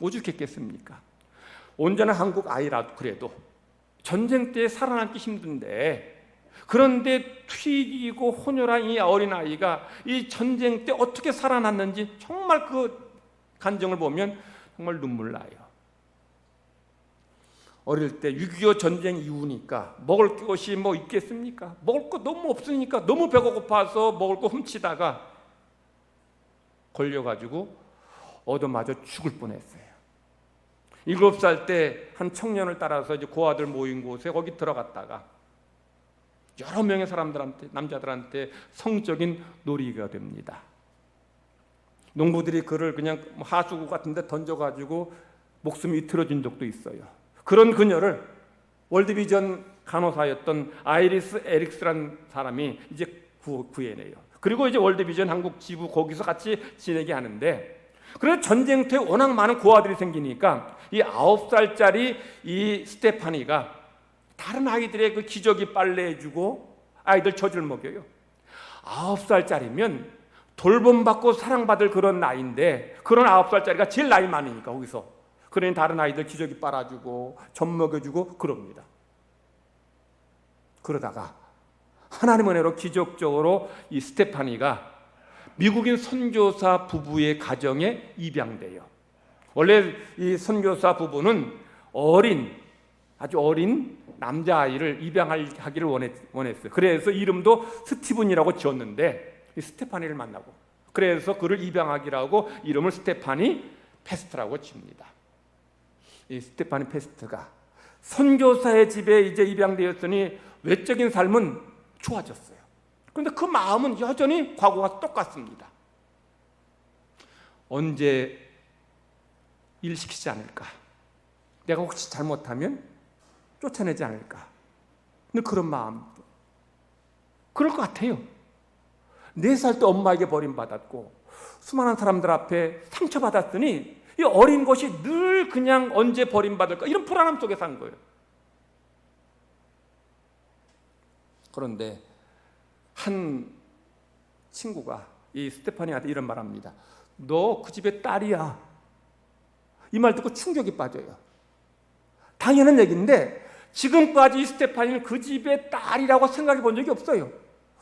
오죽했겠습니까? 온전한 한국 아이라도 그래도 전쟁 때 살아남기 힘든데, 그런데 튀기고 혼혈한 이 어린아이가 이 전쟁 때 어떻게 살아났는지 정말 그 간증을 보면 정말 눈물 나요. 어릴 때 6.25 전쟁 이후니까 먹을 것이 있겠습니까? 먹을 거 너무 없으니까 너무 배가 고파서 먹을 거 훔치다가 걸려가지고 얻어맞아 죽을 뻔했어요. 7살 때 한 청년을 따라서 이제 고아들 모인 곳에 거기 들어갔다가 여러 명의 사람들한테, 남자들한테 성적인 놀이가 됩니다. 농부들이 그를 그냥 하수구 같은 데 던져가지고 목숨이 이틀어진 적도 있어요. 그런 그녀를 월드비전 간호사였던 아이리스 에릭스라는 사람이 이제 구해내요. 그리고 이제 월드비전 한국 지부 거기서 같이 지내게 하는데, 그래서 전쟁터에 워낙 많은 고아들이 생기니까 이 9살짜리 이 스테파니가 다른 아이들의 그 기저귀 빨래해주고 아이들 젖을 먹여요. 9살짜리면 돌봄받고 사랑받을 그런 나이인데, 그런 9살짜리가 제일 나이 많으니까 거기서, 그러니 다른 아이들 기저귀 빨아주고 젖 먹여주고 그럽니다. 그러다가 하나님 은혜로 기적적으로 이 스테파니가 미국인 선교사 부부의 가정에 입양돼요. 원래 이 선교사 부부는 아주 어린 남자아이를 입양하기를 원했어요. 그래서 이름도 스티븐이라고 지었는데 이 스테파니를 만나고, 그래서 그를 입양하기라고 이름을 스테파니 페스트라고 지습니다. 이 스테파니 페스트가 선교사의 집에 이제 입양되었으니 외적인 삶은 좋아졌어요. 그런데 그 마음은 여전히 과거와 똑같습니다. 언제 일시키지 않을까? 내가 혹시 잘못하면 쫓아내지 않을까? 근데 그런 마음, 그럴 것 같아요. 4살 때 엄마에게 버림받았고 수많은 사람들 앞에 상처받았으니 이 어린 것이 늘 그냥 언제 버림받을까, 이런 불안함 속에 산 거예요. 그런데 한 친구가 이 스테파니한테 이런 말 합니다. 너 그 집의 딸이야. 이 말 듣고 충격이 빠져요. 당연한 얘기인데 지금까지 이 스테파니는 그 집의 딸이라고 생각해 본 적이 없어요.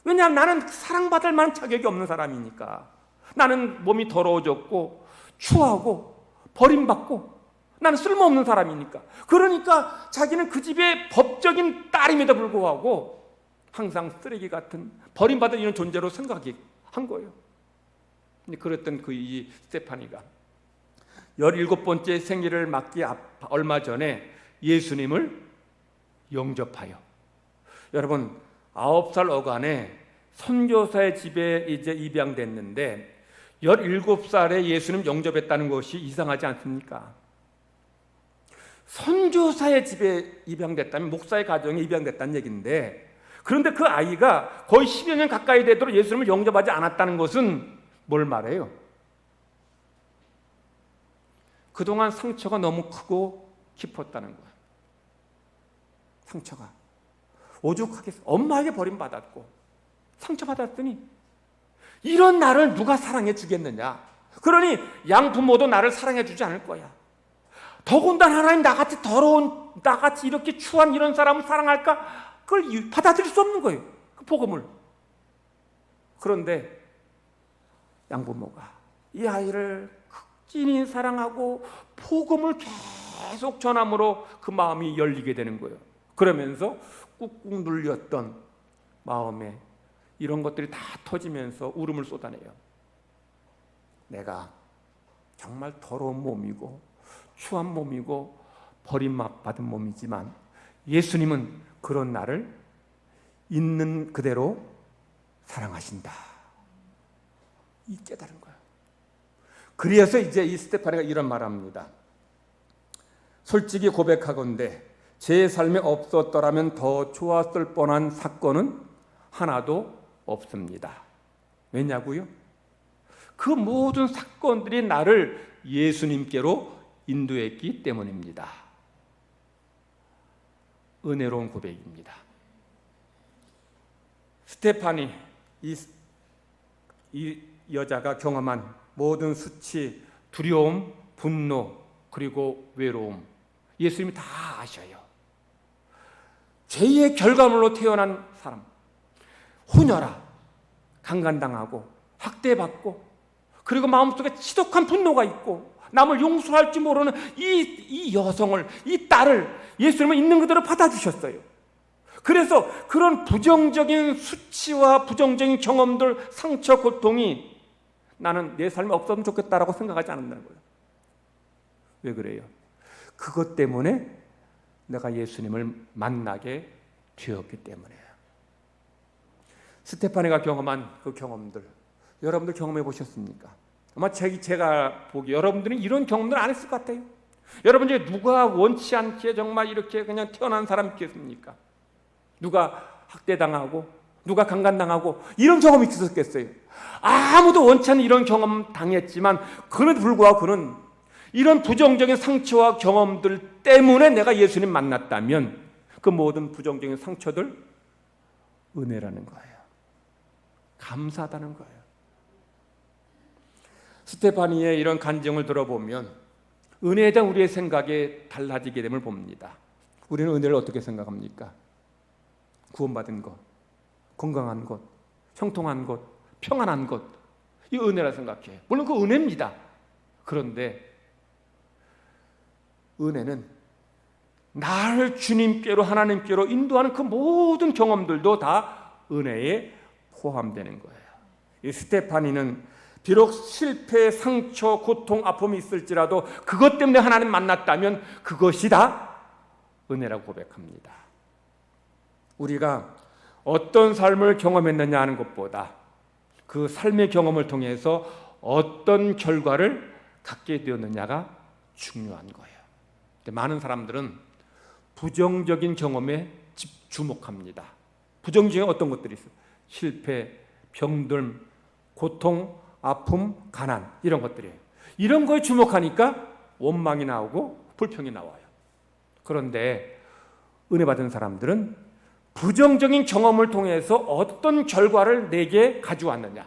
왜냐하면 나는 사랑받을 만한 자격이 없는 사람이니까. 나는 몸이 더러워졌고 추하고 버림받고 나는 쓸모없는 사람이니까. 그러니까 자기는 그 집의 법적인 딸임에도 불구하고 항상 쓰레기 같은 버림받은 이런 존재로 생각한 거예요. 그랬던 이 스테파니가 17번째 생일을 맞기 얼마 전에 예수님을 영접하여, 여러분 9살 어간에 선교사의 집에 이제 입양됐는데 17살에 예수님 영접했다는 것이 이상하지 않습니까? 선교사의 집에 입양됐다면 목사의 가정에 입양됐다는 얘기인데, 그런데 그 아이가 거의 10여 년 가까이 되도록 예수님을 영접하지 않았다는 것은 뭘 말해요? 그동안 상처가 너무 크고 깊었다는 거야. 상처가 오죽하게 엄마에게 버림받았고 상처받았더니 이런 나를 누가 사랑해 주겠느냐. 그러니 양부모도 나를 사랑해 주지 않을 거야. 더군다나 하나님 나같이 더러운, 나같이 이렇게 추한 이런 사람을 사랑할까? 그걸 받아들일 수 없는 거예요, 그 복음을. 그런데 양부모가 이 아이를 극진히 사랑하고 복음을 계속 전함으로 그 마음이 열리게 되는 거예요. 그러면서 꾹꾹 눌렸던 마음에 이런 것들이 다 터지면서 울음을 쏟아내요. 내가 정말 더러운 몸이고 추한 몸이고 버림받은 몸이지만 예수님은 그런 나를 있는 그대로 사랑하신다. 이 깨달은 거예요. 그래서 이제 이 스테파니가 이런 말을 합니다. 솔직히 고백하건대 제 삶에 없었더라면 더 좋았을 뻔한 사건은 하나도 없습니다. 왜냐고요? 그 모든 사건들이 나를 예수님께로 인도했기 때문입니다. 은혜로운 고백입니다. 스테파니, 이 여자가 경험한 모든 수치, 두려움, 분노, 그리고 외로움, 예수님이 다 아셔요. 죄의 결과물로 태어난 사람, 혼혈아, 강간당하고 학대받고, 그리고 마음속에 지독한 분노가 있고 남을 용서할 줄 모르는 이 여성을, 이 딸을 예수님은 있는 그대로 받아주셨어요. 그래서 그런 부정적인 수치와 부정적인 경험들, 상처, 고통이 나는 내 삶에 없었으면 좋겠다라고 생각하지 않는다는 거예요. 왜 그래요? 그것 때문에 내가 예수님을 만나게 되었기 때문이에요. 스테파니가 경험한 그 경험들, 여러분들 경험해 보셨습니까? 아마 제가 보기 여러분들은 이런 경험들 안 했을 것 같아요. 여러분 중에 누가 원치 않게 정말 이렇게 그냥 태어난 사람 있겠습니까? 누가 학대당하고 누가 강간당하고 이런 경험이 있었겠어요? 아무도 원치 않는 이런 경험 당했지만 그럼에도 불구하고 그는 이런 부정적인 상처와 경험들 때문에 내가 예수님 만났다면 그 모든 부정적인 상처들 은혜라는 거예요. 감사하다는 거예요. 스테파니의 이런 간증을 들어보면 은혜에 대한 우리의 생각이 달라지게 됨을 봅니다. 우리는 은혜를 어떻게 생각합니까? 구원받은 것, 건강한 것, 형통한 것, 평안한 것, 이 은혜라 생각해. 물론 그 은혜입니다. 그런데 은혜는 나를 주님께로, 하나님께로 인도하는 그 모든 경험들도 다 은혜에 포함되는 거예요. 이 스테파니는 비록 실패, 상처, 고통, 아픔이 있을지라도 그것 때문에 하나님 만났다면 그것이 다 은혜라고 고백합니다. 우리가 어떤 삶을 경험했느냐 하는 것보다 그 삶의 경험을 통해서 어떤 결과를 갖게 되었느냐가 중요한 거예요. 근데 많은 사람들은 부정적인 경험에 주목합니다. 부정적인 어떤 것들이 있어요. 실패, 병들, 고통, 아픔, 가난, 이런 것들이에요. 이런 거에 주목하니까 원망이 나오고 불평이 나와요. 그런데 은혜 받은 사람들은 부정적인 경험을 통해서 어떤 결과를 내게 가져왔느냐,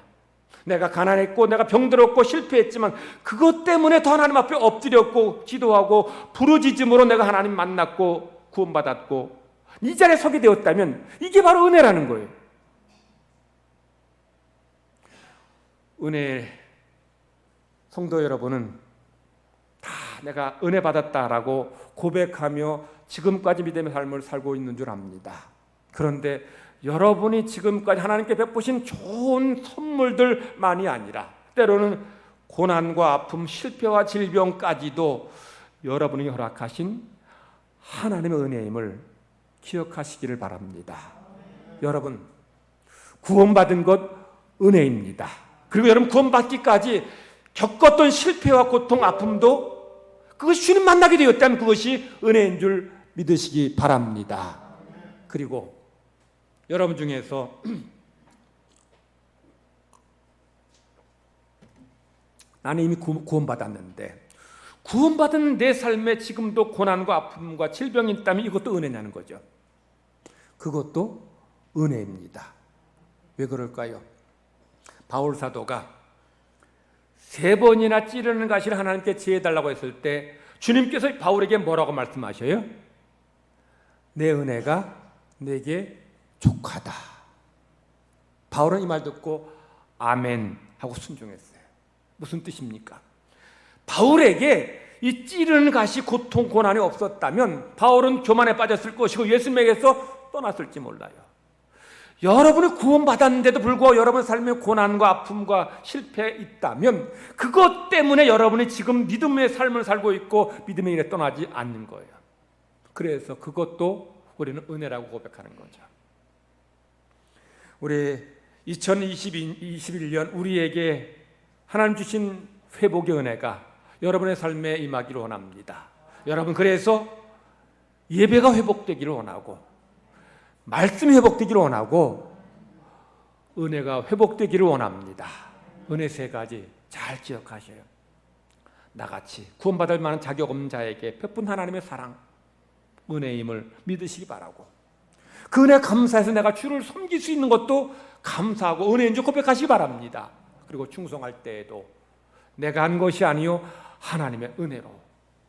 내가 가난했고 내가 병들었고 실패했지만 그것 때문에 더 하나님 앞에 엎드렸고 기도하고 부르짖음으로 내가 하나님 만났고 구원받았고 이 자리에 서게 되었다면 이게 바로 은혜라는 거예요. 은혜 성도 여러분은 다 내가 은혜 받았다라고 고백하며 지금까지 믿음의 삶을 살고 있는 줄 압니다. 그런데 여러분이 지금까지 하나님께 베푸신 좋은 선물들만이 아니라 때로는 고난과 아픔, 실패와 질병까지도 여러분이 허락하신 하나님의 은혜임을 기억하시기를 바랍니다. 여러분, 구원받은 것 은혜입니다. 그리고 여러분 구원받기까지 겪었던 실패와 고통, 아픔도 그것이 주님 만나게 되었다면 그것이 은혜인 줄 믿으시기 바랍니다. 그리고 여러분 중에서 나는 이미 구원받았는데 구원받은 내 삶에 지금도 고난과 아픔과 질병이 있다면 이것도 은혜냐는 거죠. 그것도 은혜입니다. 왜 그럴까요? 바울 사도가 3번이나 찌르는 가시를 하나님께 제해달라고 했을 때 주님께서 바울에게 뭐라고 말씀하셔요? 내 은혜가 내게 족하다. 바울은 이 말 듣고 아멘 하고 순종했어요. 무슨 뜻입니까? 바울에게 이 찌르는 가시 고통 고난이 없었다면 바울은 교만에 빠졌을 것이고 예수님에게서 떠났을지 몰라요. 여러분이 구원받았는데도 불구하고 여러분 삶에 고난과 아픔과 실패 있다면 그것 때문에 여러분이 지금 믿음의 삶을 살고 있고 믿음의 길에 떠나지 않는 거예요. 그래서 그것도 우리는 은혜라고 고백하는 거죠. 우리 2021년 우리에게 하나님 주신 회복의 은혜가 여러분의 삶에 임하기를 원합니다. 여러분, 그래서 예배가 회복되기를 원하고 말씀이 회복되기를 원하고 은혜가 회복되기를 원합니다. 은혜 3가지 잘 기억하셔요. 나같이 구원받을 만한 자격 없는 자에게 베푼 하나님의 사랑, 은혜임을 믿으시기 바라고 그 은혜 감사해서 내가 주를 섬길 수 있는 것도 감사하고 은혜인 줄 고백하시기 바랍니다. 그리고 충성할 때에도 내가 한 것이 아니요 하나님의 은혜로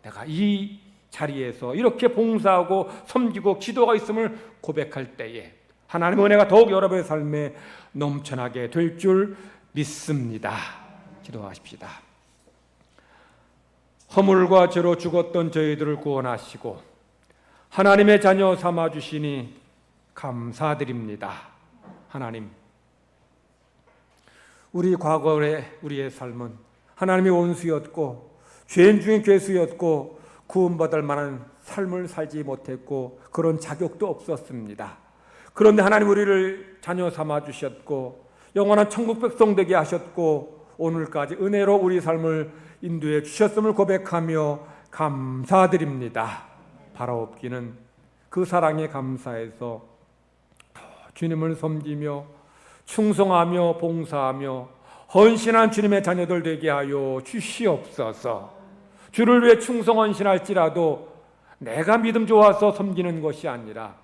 내가 이 자리에서 이렇게 봉사하고 섬기고 기도가 있음을 고백할 때에 하나님의 은혜가 더욱 여러분의 삶에 넘쳐나게 될 줄 믿습니다. 기도하십시다. 허물과 죄로 죽었던 저희들을 구원하시고 하나님의 자녀 삼아주시니 감사드립니다. 하나님, 우리 과거의 우리의 삶은 하나님의 원수였고 죄인 중에 괴수였고 구원받을 만한 삶을 살지 못했고 그런 자격도 없었습니다. 그런데 하나님 우리를 자녀 삼아주셨고 영원한 천국 백성 되게 하셨고 오늘까지 은혜로 우리 삶을 인도해 주셨음을 고백하며 감사드립니다. 바라옵기는 그 사랑에 감사해서 주님을 섬기며 충성하며 봉사하며 헌신한 주님의 자녀들 되게 하여 주시옵소서. 주를 위해 충성 헌신할지라도 내가 믿음 좋아서 섬기는 것이 아니라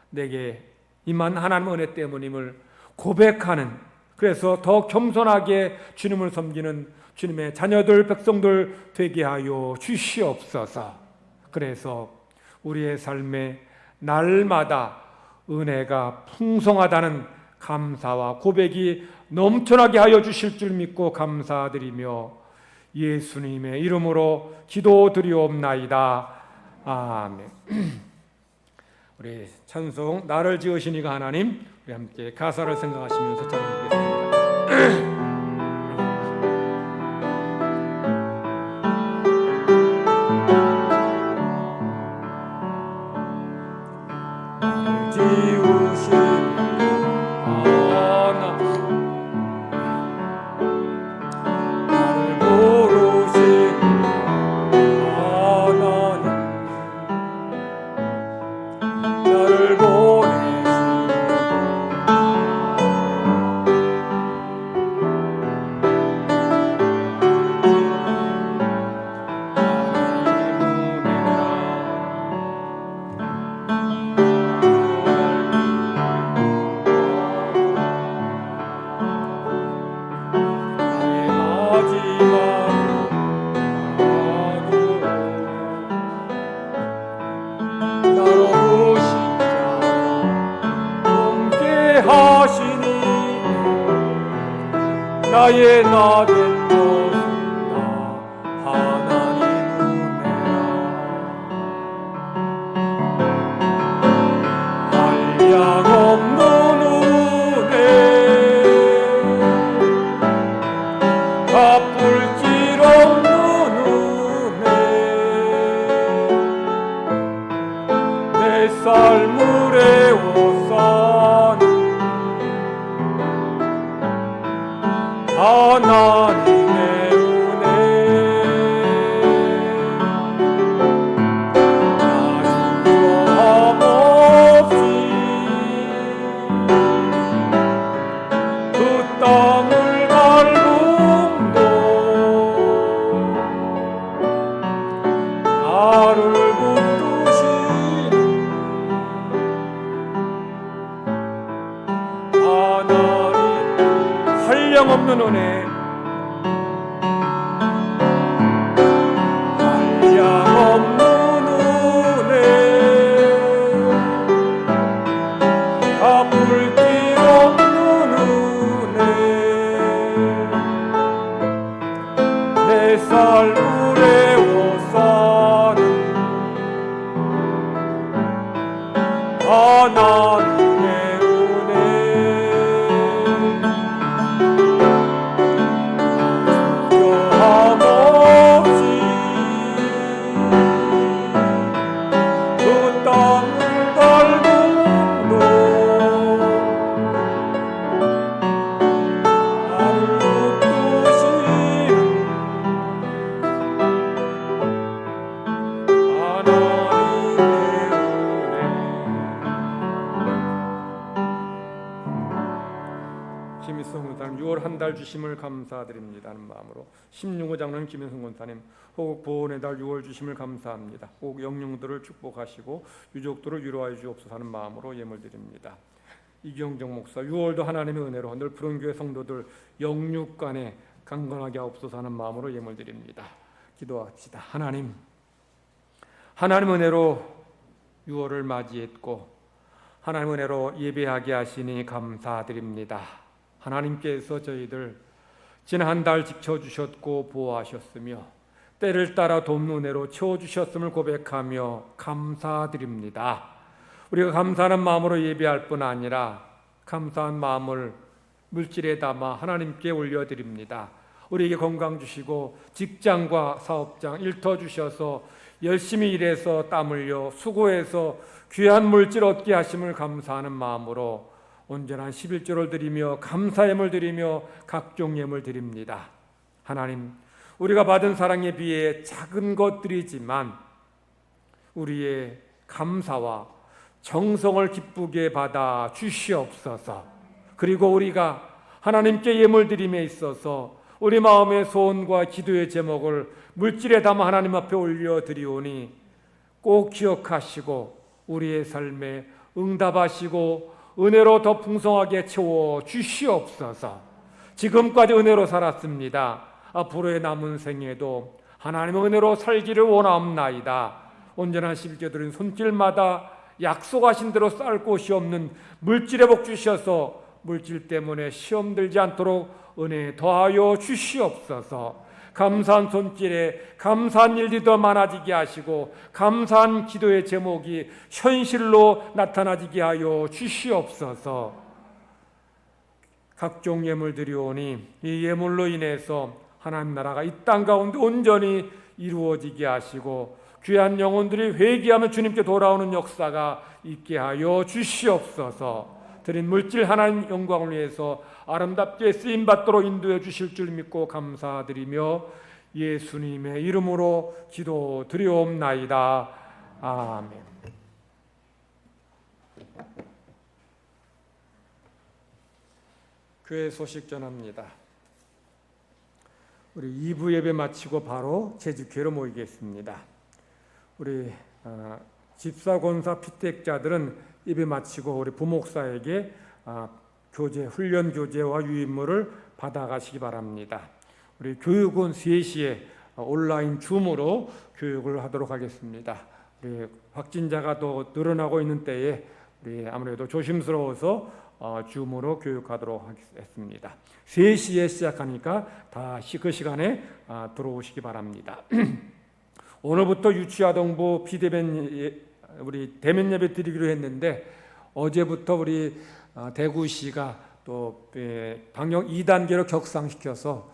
내게 임한 하나님의 은혜 때문임을 고백하는, 그래서 더 겸손하게 주님을 섬기는 주님의 자녀들 백성들 되게 하여 주시옵소서. 그래서 우리의 삶에 날마다 은혜가 풍성하다는 감사와 고백이 넘쳐나게 하여 주실 줄 믿고 감사드리며 예수님의 이름으로 기도드리옵나이다. 아멘. 우리 찬송 나를 지으신 이가 하나님, 우리 함께 가사를 생각하시면서 찬송하겠습니다. 나의 나된 것은 나 하나님 은혜라. 한량없는 은혜 갚을 길 없는 은혜 내 삶을 애워싸는 하나님의 은혜. 자주함 없이 그 땅을 밟음도 나를 붙드신 하나님 한량없는 은혜, 한량없는 은혜 갚을 길 없는 은혜 내 삶을 애워싸는 하나님의 은혜. 김일성 권사님 6월 한 달 주심을 감사드립니다는 마음으로, 16호 장로님 김일성 권사님 호국 보훈의 달 6월 주심을 감사합니다. 꼭 영령들을 축복하시고 유족들을 위로하여 주옵소서 하는 마음으로 예물드립니다. 이경정 목사 6월도 하나님의 은혜로 늘 푸른 교회 성도들 영육간에 강건하게 하옵소서 하는 마음으로 예물드립니다. 기도합시다. 하나님 은혜로 6월을 맞이했고 하나님 은혜로 예배하게 하시니 감사드립니다. 하나님께서 저희들 지난 한 달 지켜주셨고 보호하셨으며 때를 따라 돕는 은혜로 채워주셨음을 고백하며 감사드립니다. 우리가 감사하는 마음으로 예배할 뿐 아니라 감사한 마음을 물질에 담아 하나님께 올려드립니다. 우리에게 건강 주시고 직장과 사업장 일터 주셔서 열심히 일해서 땀 흘려 수고해서 귀한 물질 얻게 하심을 감사하는 마음으로 온전한 11조를 드리며 감사 예물 드리며 각종 예물 드립니다. 하나님, 우리가 받은 사랑에 비해 작은 것들이지만 우리의 감사와 정성을 기쁘게 받아 주시옵소서. 그리고 우리가 하나님께 예물 드림에 있어서 우리 마음의 소원과 기도의 제목을 물질에 담아 하나님 앞에 올려드리오니 꼭 기억하시고 우리의 삶에 응답하시고 은혜로 더 풍성하게 채워 주시옵소서. 지금까지 은혜로 살았습니다. 앞으로의 남은 생에도 하나님의 은혜로 살기를 원하옵나이다. 온전한 11조 드린 손길마다 약속하신 대로 쌀 곳이 없는 물질의 복 주셔서 물질 때문에 시험 들지 않도록 은혜 더하여 주시옵소서. 감사한 손길에 감사한 일이 더 많아지게 하시고 감사한 기도의 제목이 현실로 나타나지게 하여 주시옵소서. 각종 예물 드리오니 이 예물로 인해서 하나님 나라가 이 땅 가운데 온전히 이루어지게 하시고 귀한 영혼들이 회개하며 주님께 돌아오는 역사가 있게 하여 주시옵소서. 드린 물질 하나님 영광을 위해서 아름답게 쓰임받도록 인도해 주실 줄 믿고 감사드리며 예수님의 이름으로 기도드리옵나이다. 아멘. 교회 소식 전합니다. 우리 2부 예배 마치고 바로 제주교회로 모이겠습니다. 우리 집사, 권사, 피택자들은 예배 마치고 우리 부목사에게 교재, 훈련 교재와 유인물을 받아가시기 바랍니다. 우리 교육은 3시에 온라인 줌으로 교육을 하도록 하겠습니다. 우리 확진자가 또 늘어나고 있는 때에 우리 아무래도 조심스러워서 줌으로 교육하도록 하겠습니다. 3시에 시작하니까 다 그 시간에 들어오시기 바랍니다. 오늘부터 유치아동부 비대면 우리 대면 예배 드리기로 했는데 어제부터 우리 대구시가 또 방역 2단계로 격상시켜서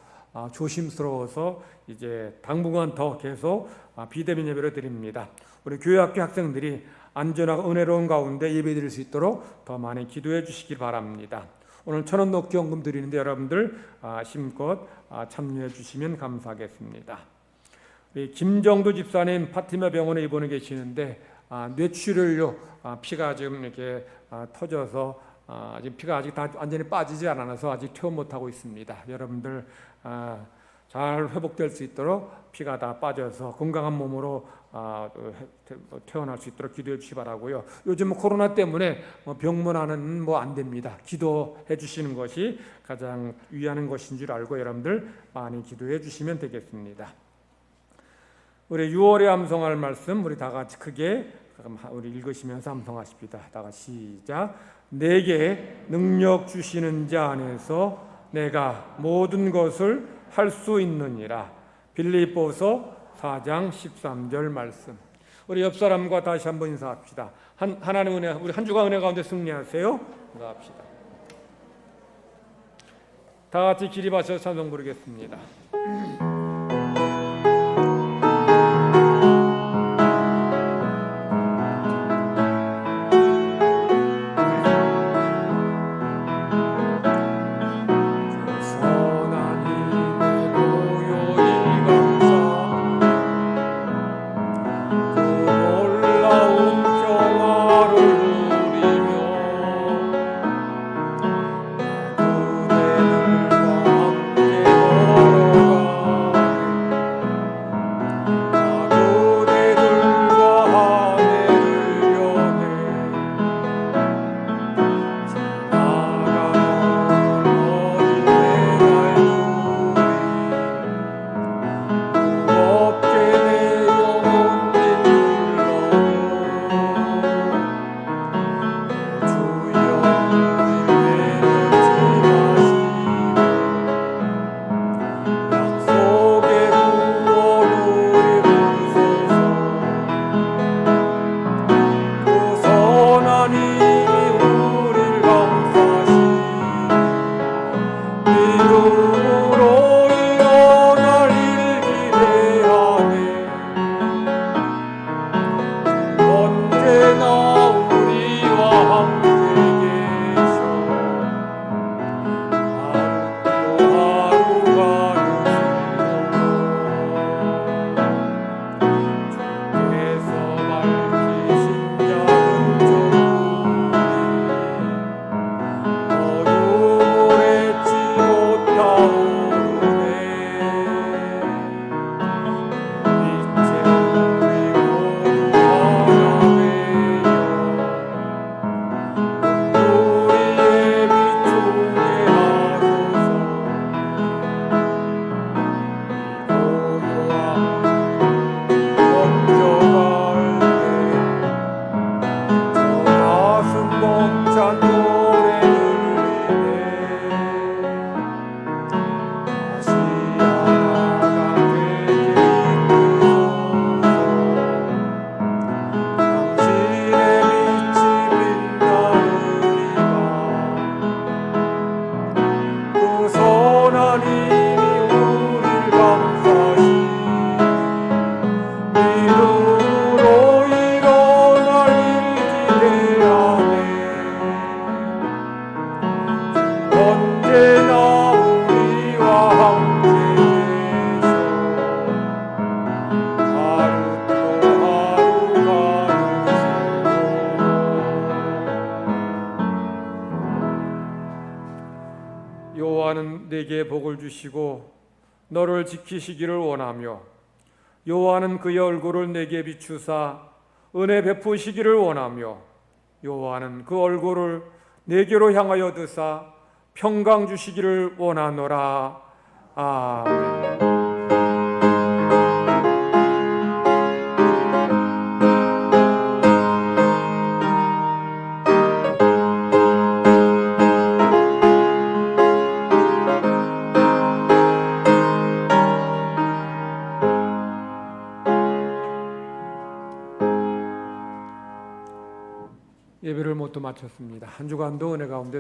조심스러워서 이제 당분간 더 계속 비대면 예배를 드립니다. 우리 교회학교 학생들이 안전하고 은혜로운 가운데 예배드릴 수 있도록 더 많이 기도해 주시기 바랍니다. 오늘 1,000원 넣기 헌금 드리는데 여러분들 심껏 참여해 주시면 감사하겠습니다. 김정도 집사님 파티마 병원에 입원해 계시는데 뇌출혈로 피가 지금 이렇게 터져서 지금 피가 아직 다 완전히 빠지지 않아서 아직 퇴원 못하고 있습니다. 여러분들 잘 회복될 수 있도록 피가 다 빠져서 건강한 몸으로 퇴원할 수 있도록 기도해 주시기 바라고요. 요즘 코로나 때문에 병문안은 안 됩니다. 기도해 주시는 것이 가장 위하는 것인 줄 알고 여러분들 많이 기도해 주시면 되겠습니다. 우리 6월에 암송할 말씀 우리 다 같이 크게 우리 읽으시면서 암송하십니다. 다 같이 시작. 내게 능력 주시는 자 안에서 내가 모든 것을 할 수 있느니라. 빌립보서 4장 13절 말씀. 우리 옆 사람과 다시 한번 인사합시다. 하나님 은혜, 우리 한 주간 은혜 가운데 승리하세요. 인사합시다. 다 같이 기립하셔서 찬송 부르겠습니다. 내게 복을 주시고 너를 지키시기를 원하며 여호와는 그의 얼굴을 내게 비추사 은혜 베푸시기를 원하며 여호와는 그 얼굴을 내게로 향하여 드사 평강 주시기를 원하노라. 아멘. 예배를 모두 마쳤습니다. 한 주간도 은혜 가운데